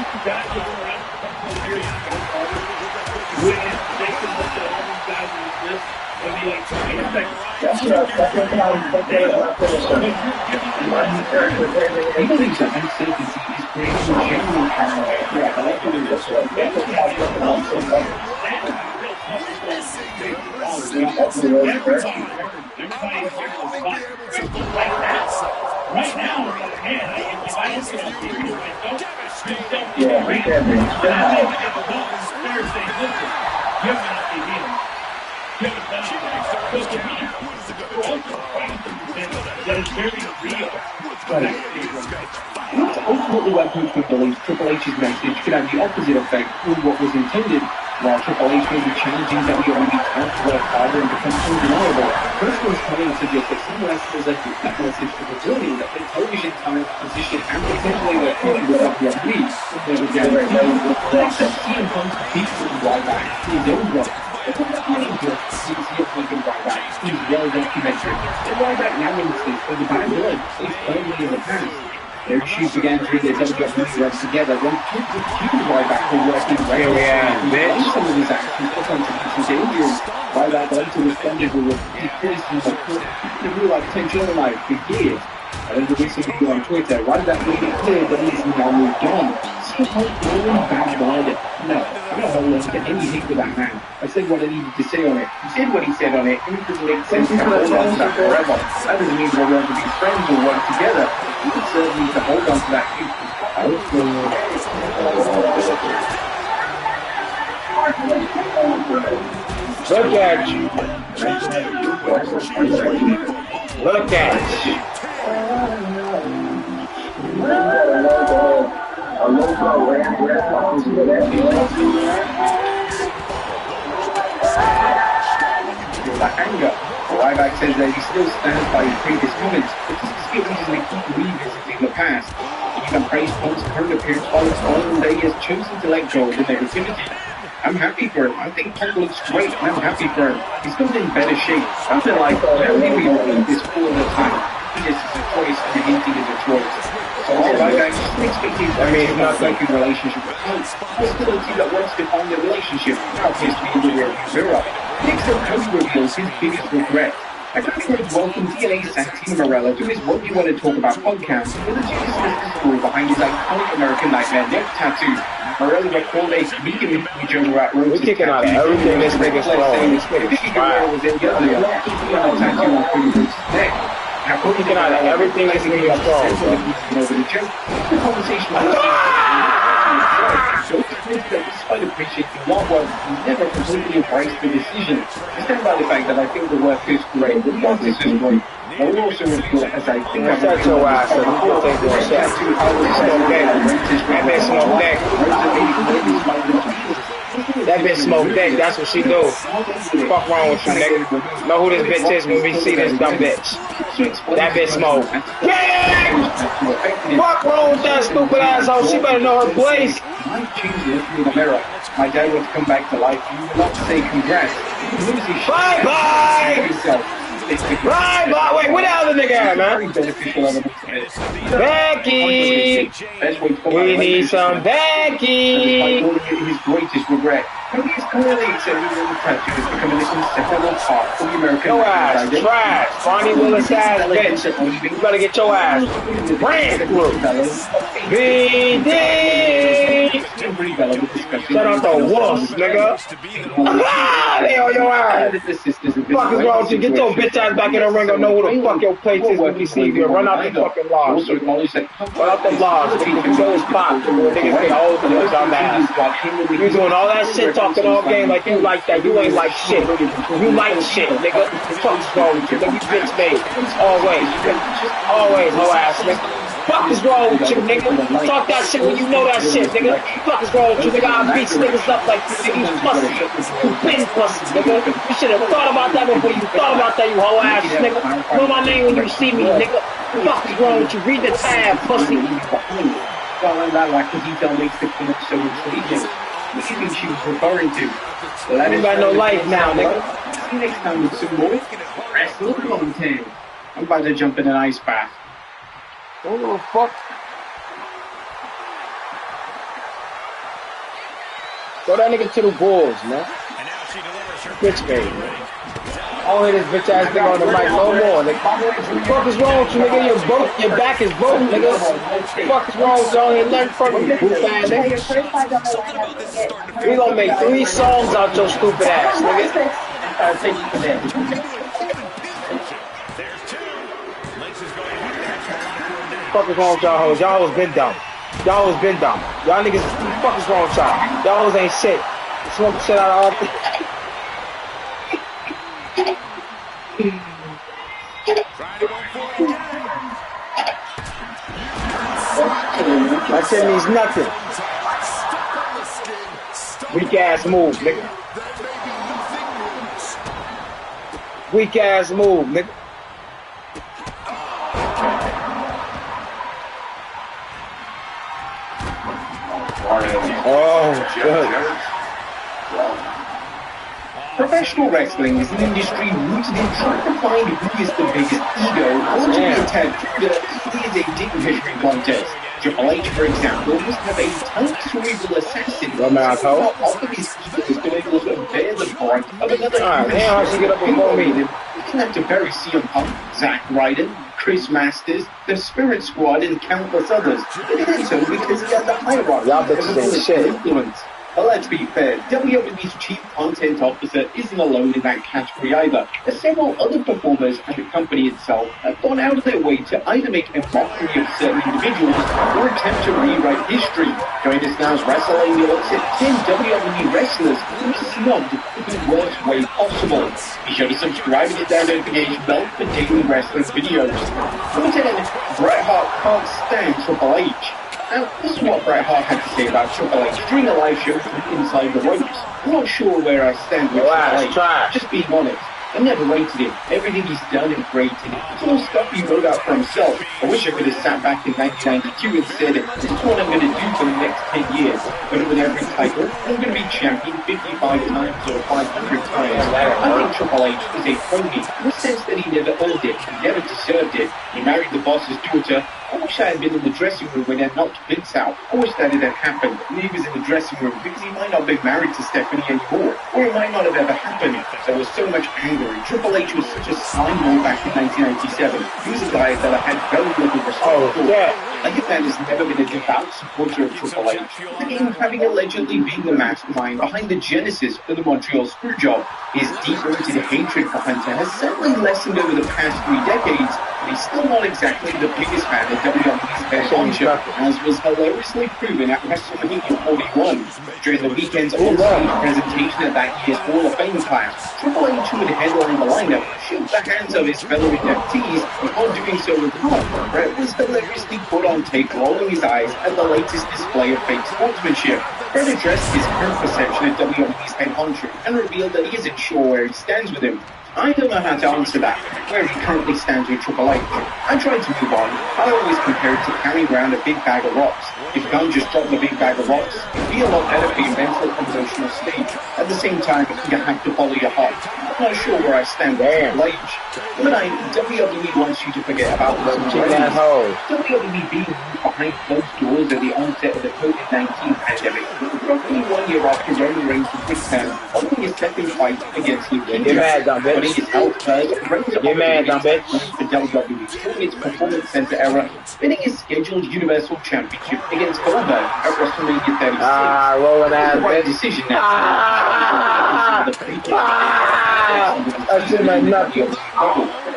Right now, man, if I don't see ultimately what people believe Triple H's message could have the opposite effect of what was intended. While Triple H may be challenging WWE talent to work harder and become undeniable, Personal's comment suggests that some wrestlers have that message to the building that the television talent position and potentially their future with WWE they would guarantee. Except CM Punk's beat with Ryback in his own way. It's not many books CM Punk and Ryback is well documented. And Ryback now insists that the bad blood is firmly in the past. Their issues began during their WWE runs together when kids accused Ryback of working bitch. Some of his actions were contributions to injuries. Ryback later responded with repeated criticism of the real-life potential of life for years. And in the recent video on Twitter, Ryback made it clear that he's now moved on. CM Punk really bad blood. No, I'm not holding to any hate with that man. I said what I needed to say on it. He said what he said on it, and it doesn't make sense to hold on to that forever. That doesn't mean we're going to be friends or work together. We can certainly need to hold on to that Look at you. Look at you. That anger. Ryback says that he still stands by his previous comments, but he still easily keep revisiting the past. He even praised Punk's current appearance while his final day has chosen to let go of the negativity. I'm happy for him. I think Punk looks great, and I'm happy for him. He's come in better shape. Something like, maybe we repeat this all the time. This is a choice, and anything is a choice. So Ryback just makes me think not like a relationship with Punk. There's still a team that wants to find a relationship, not just be in the rear mirror. Next up, Cody reveals his biggest regret. I can't even welcome TNA Santino Marella to his What You Want to Talk About podcast with a discuss the story behind his iconic American Nightmare neck tattoo. Marella recalled a meeting with Joe at Rhodes' We're kicking out everything this nigga's throwing. This nigga's wild. Was in earlier, he had a tattoo on Cody Rhodes' neck. Now, Cody Kicking out everything this nigga's throwing. The conversation was so despite appreciating what was, he never completely embraced the decision. I stand by the fact that I think the work is great, the artist is great. I will also reveal as I think I'm shut your ass up. You can take your shot. Smoke that. That bitch smoke that. That bitch smoke that. That's what she do. Fuck wrong with you, nigga. Know who this bitch is when we see this dumb bitch. That bitch smoke. Yeah! Fuck wrong with that stupid asshole. She better know her place. My dad would come back to life. You would not say congrats. Bye bye! Bye bye! Wait, where the other nigga at, man? Becky! We need some Becky! His greatest regret. Cody is clearly accepting that the tattoo is becoming an inseparable part of the American your ass, trash, Barney Willis ass bitch. You better get your ass ran through. BD! Shout out to Wuss, nigga. Hell, your ass. Fuck is wrong with you? Get your bitch ass back in the ring or know who the fuck your place is when we see you. Run out the fucking lodge. Run out the lodge. Nigga, show is pop. Niggas say, oh, you dumb ass. You doing all that shit talking all game like you like that. You ain't like shit. You like shit, nigga. Fuck's wrong with you? Nigga, you bitch made. Always. Always, hoe ass, nigga. Fuck is wrong with you, nigga? Talk that shit when you know that shit, nigga. Fuck is wrong with you, nigga? I beat niggas up like you, nigga. You pussy. You been pussy, nigga. You should have thought about that before you thought about that, you hoe ass, nigga. Know my name when you see me, nigga. Fuck is wrong with you? Read the tab, pussy. Following that lack of detail makes the clip so intriguing. What do you think she was referring to? Well, I ain't got no life now, nigga. See you next time with some more wrestling content. I'm about to jump in an ice bath. Don't give a fuck. Throw that nigga to the Bulls, man. Bitch made, man. I don't hear this bitch ass nigga on the mic no more, nigga. What the fuck is wrong with you, nigga? You're broke. Your back is broke, nigga. What the fuck is wrong with you? I don't hear nothing from you, goof ass nigga. We gonna make 3 songs out your stupid ass, nigga. What the fuck is wrong with y'all hoes? Y'all hoes been dumb. Y'all hoes been dumb. Y'all niggas, what the fuck is wrong with y'all? Y'all hoes ain't shit. Smoke the shit out of all that shit means nothing. Weak ass move, nigga. Weak ass move, nigga. Oh, good. Professional wrestling is an industry rooted in trying to find who is the biggest ego, or to be attacked through it is a deep history contest. Triple H, for example, must have a tough cerebral assassin. How often his ego has been able to bear the brunt of another. Alright, now I should get up before me. You can have to bury CM Punk, Zack Ryder, Chris Masters, the Spirit Squad, and countless others. But it is so because he has a hierarchy y'all bitches ain't shit. Influence. But let's be fair, WWE's Chief Content Officer isn't alone in that category either, as several other performers and the company itself have gone out of their way to either make a mockery of certain individuals or attempt to rewrite history. Join us now as WrestleMania looks at 10 WWE wrestlers who were snubbed in the worst way possible. Be sure to subscribe and hit that notification bell for daily wrestling videos. Number 10, Bret Hart can't stand Triple H. Now, this is what Bret Hart had to say about Triple H during a live show from Inside the Ropes. I'm not sure where I stand with Triple H, just being honest. I never rated him. Everything he's done and created. It's all stuff he wrote out for himself. I wish I could have sat back in 1992 and said, this is what I'm going to do for the next 10 years. But with every title, I'm going to be champion 55 times or 500 times. I think Triple H is a phony in the sense that he never earned it, he never deserved it. He married the boss's daughter. I wish I had been in the dressing room when they knocked Vince out. I wish that it had happened. And he was in the dressing room because he might not be married to Stephanie anymore. Or it might not have ever happened. There was so much anger. And Triple H was such a slimeball back in 1997. He was a guy that I had very little respect for. I think that has never been a devout supporter of Triple H. Again, having allegedly been the mastermind behind the genesis of the Montreal Screwjob, his deep-rooted hatred for Hunter has certainly lessened over the past 3 decades, but he's still not exactly the biggest fan of WWE's head honcho, as was hilariously proven at WrestleMania 41. During the weekend's on-stage presentation at that year's Hall of Fame class, Triple H, who had headlined the lineup, shook the hands of his fellow inductees, and while doing so with Hart, Bret was hilariously put on tape rolling his eyes at the latest display of fake sportsmanship. Bret addressed his current perception of WWE's head honcho and revealed that he isn't sure where he stands with him. I don't know how to answer that, where he currently stands with Triple H. I tried to move on. I always compare it to carrying around a big bag of rocks. If you can't just drop the big bag of rocks, you be a lot better for your mental and emotional state. At the same time, you have to follow your heart. I'm not sure where I stand with Triple H. Tonight, WWE wants you to forget about Roman Reigns. WWE being behind closed doors at the onset of the COVID-19 pandemic, roughly 1 year after Roman Reigns' return, following his second fight against leukemia. Putting his health first, Reigns opted for WWE during its Performance Center era, winning his scheduled Universal Championship against Goldberg at WrestleMania 36. Rolling ass, the right decision now. That's in my knuckles.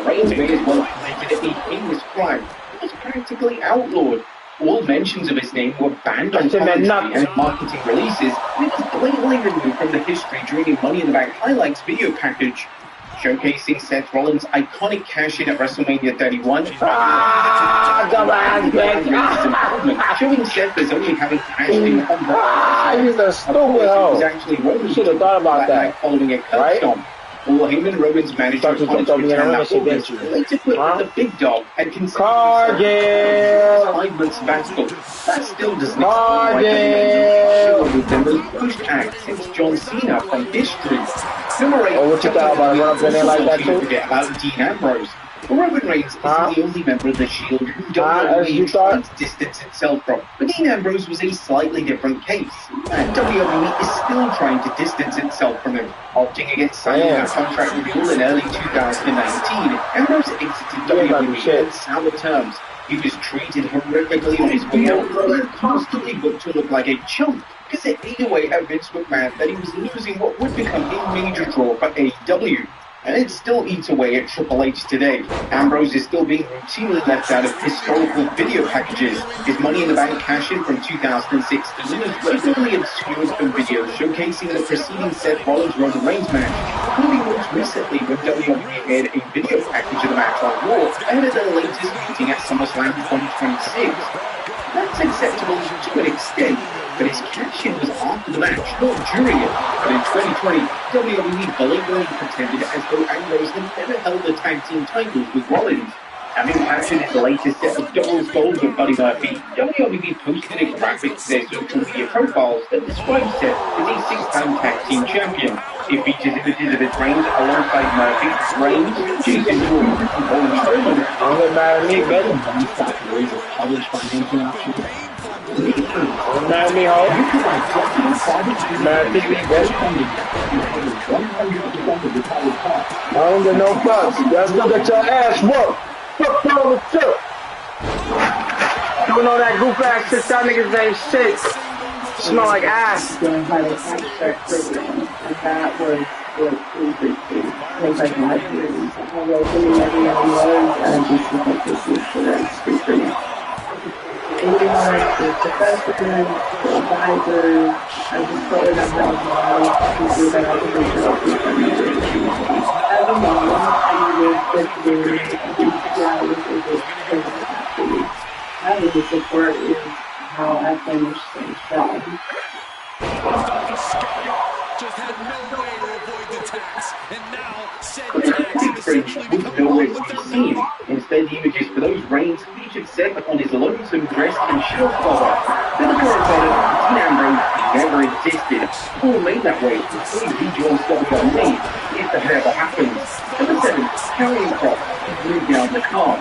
Reigns may as well have committed a heinous crime. He was practically outlawed. All mentions of his name were banned on commentary and marketing releases, and it was blatantly removed from the history during a Money in the Bank highlights video package, showcasing Seth Rollins' iconic cash-in at WrestleMania 31. Showing Seth as only having cashed in on he's a stupid hoe. You should have thought about that. Following a curb stomp. Well, him and Roman's manager later put the big dog had considered 5 months sabbatical. That still does not the most pushed act since John Cena from history. Number 8. What you thought about running up in there like that too? Forget about Dean Ambrose. Roman Reigns is the only member of the Shield who WWE tried to distance itself from. But Dean Ambrose was a slightly different case. And WWE is still trying to distance itself from him, opting against signing a contract renewal in early 2019. Ambrose exited WWE on sour terms. He was treated horrifically on his way out, and constantly booked to look like a chump, because it ate away at Vince McMahon that he was losing what would become a major draw for AEW. And it still eats away at Triple H today. Ambrose is still being routinely left out of historical video packages. His Money in the Bank cash-in from 2016 is regularly obscured from videos showcasing the preceding Seth Rollins-Roman Reigns match, including most recently when WWE aired a video package of the match on Raw ahead of their latest meeting at SummerSlam 2026. That's acceptable to an extent, but his cash-in was after the match, not during it. But in 2020, WWE blatantly pretended as though Ambrose had never held the tag team titles with Rollins. Having captured his latest set of doubles goals with Buddy Murphy, WWE posted a graphic to their social media profiles that describes Seth as a 6-time tag team champion. It features images of his reigns alongside Murphy, Reigns, Jason Jordan, and Braun Strowman. I'm gonna marry me, baby. Marry me, ho. Marry me, baby. I don't get no fucks. Let's go get your ass whooped. Fuck wrong with you? Don't know that goof ass shit. That niggas ain't shit. Smell like ass. That was like my theories. How locally everyone was, just because this is the street. The president, the advisors, I just told them that people that I can reach out to. As a mom, I needed having the support is how I finish things strong. Just had no way to avoid the tax, and now said tax was nowhere to be seen. Instead, the images for those reigns featured Seth on his lonesome dress and shield collar. To the current product, Dean Ambrose never existed. All made that way before he rejoins WWE, if that ever happens. Number 7, Karrion Kross moved down the card.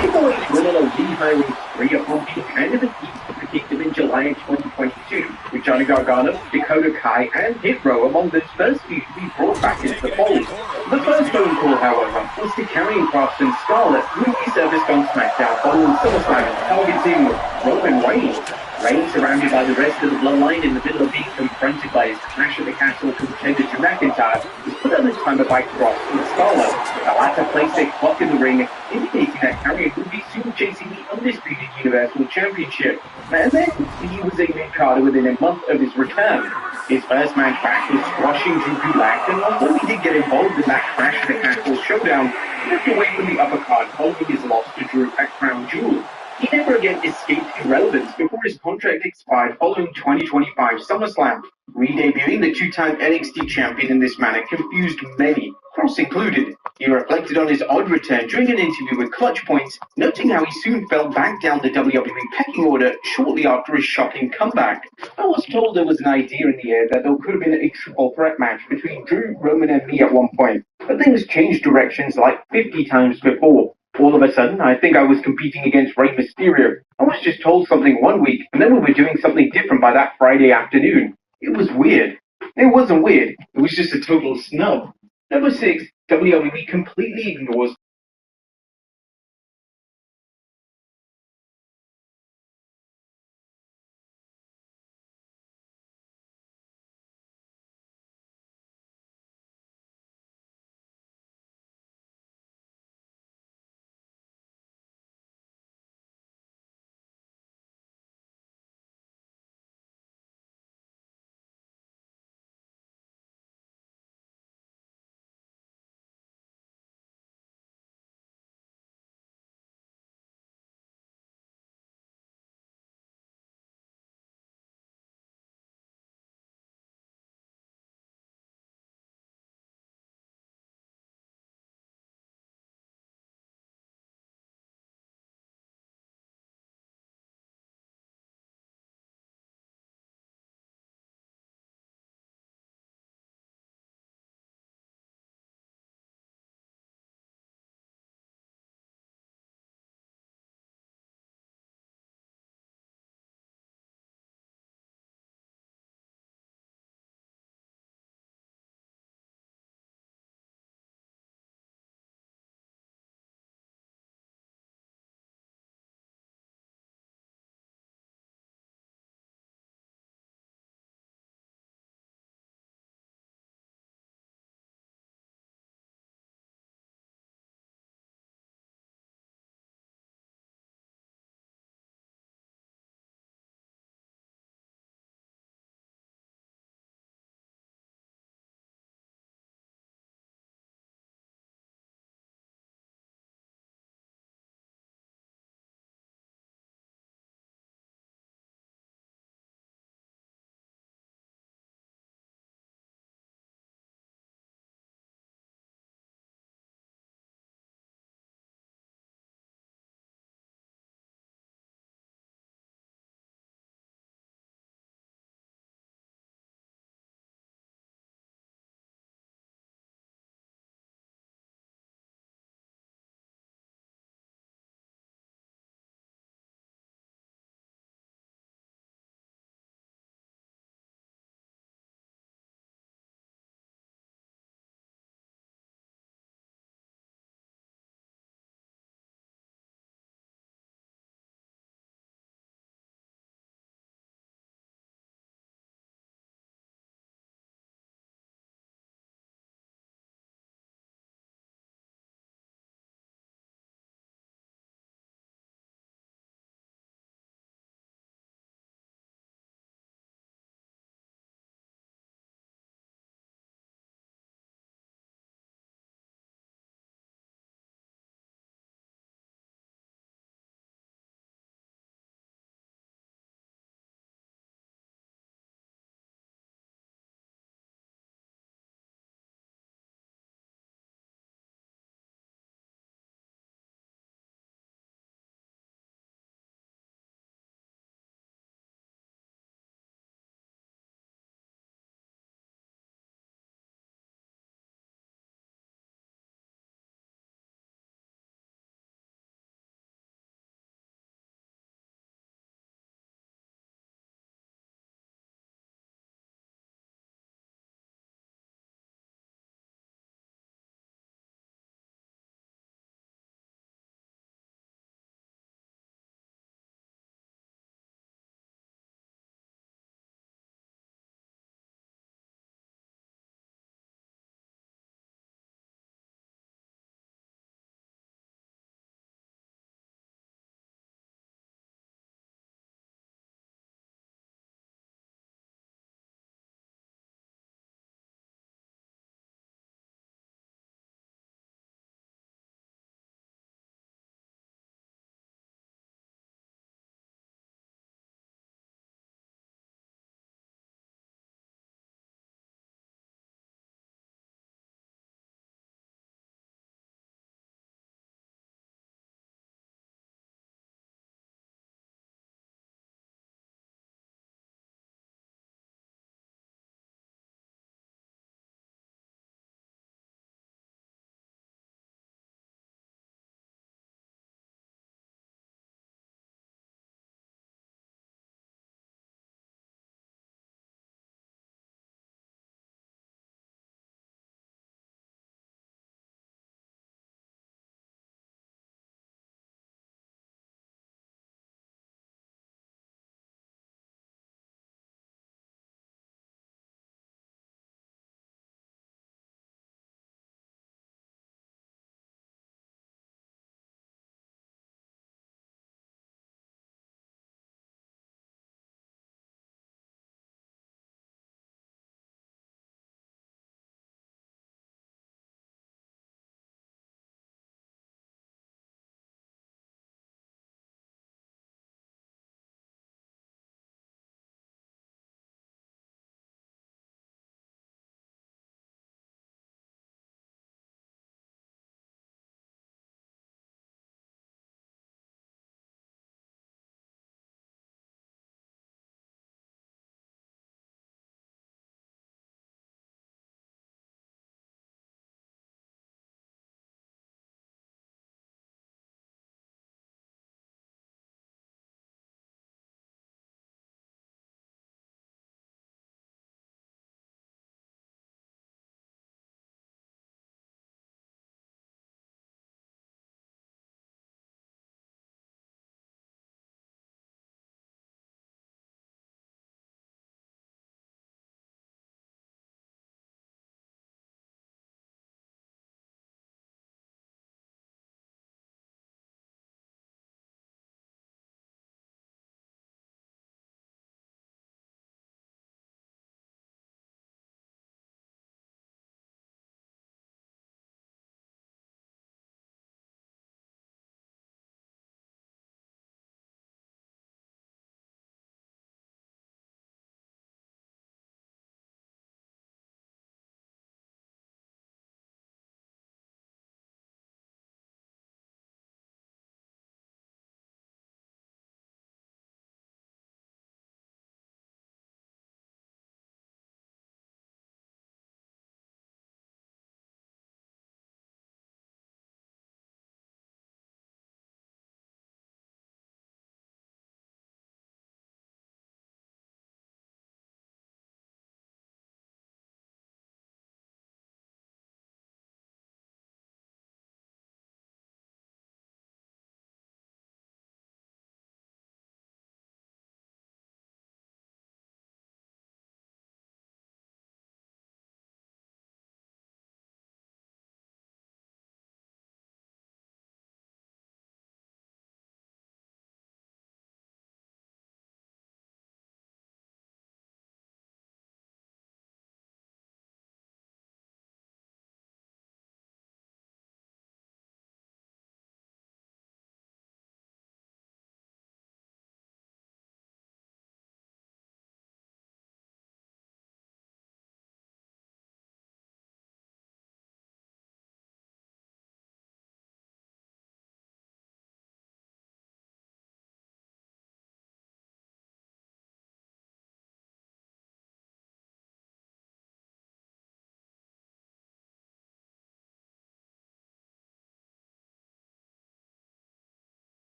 Triple H went on a rehiring spree upon being handed the keys to the kingdom in July 2022, with Johnny Gargano, Dakota Kai, and Hit Row among those first few to be brought back into the fold. The first phone call, however, was to Karrion Kross and Scarlett, who resurfaced on SmackDown following SummerSlam, targeting Roman Reigns. Reigns, surrounded by the rest of the bloodline in the middle of being confronted by his Clash of the Castle contender Drew McIntyre, was put on the timer by Kross and Scarlett. The latter placed a clock in the ring, indicating that Karrion would be soon chasing the undisputed Universal Championship. And then, he was a mid-carder within a month of his return. His first match back was squashing Drew Gulak, and although he did get involved in that Clash of the Castle showdown, he moved away from the upper card following his loss to Drew at Crown Jewel. He never again escaped irrelevance before his contract expired following 2025 SummerSlam. Re-debuting the two-time NXT champion in this manner confused many, Cross included. He reflected on his odd return during an interview with Clutch Points, noting how he soon fell back down the WWE pecking order shortly after his shocking comeback. I was told there was an idea in the air that there could have been a triple threat match between Drew, Roman, and me at one point, but things changed directions like 50 times before. All of a sudden, I think I was competing against Rey Mysterio. I was just told something one week, and then we were doing something different by that Friday afternoon. It was weird. It wasn't weird. It was just a total snub. Number 6, WWE completely ignores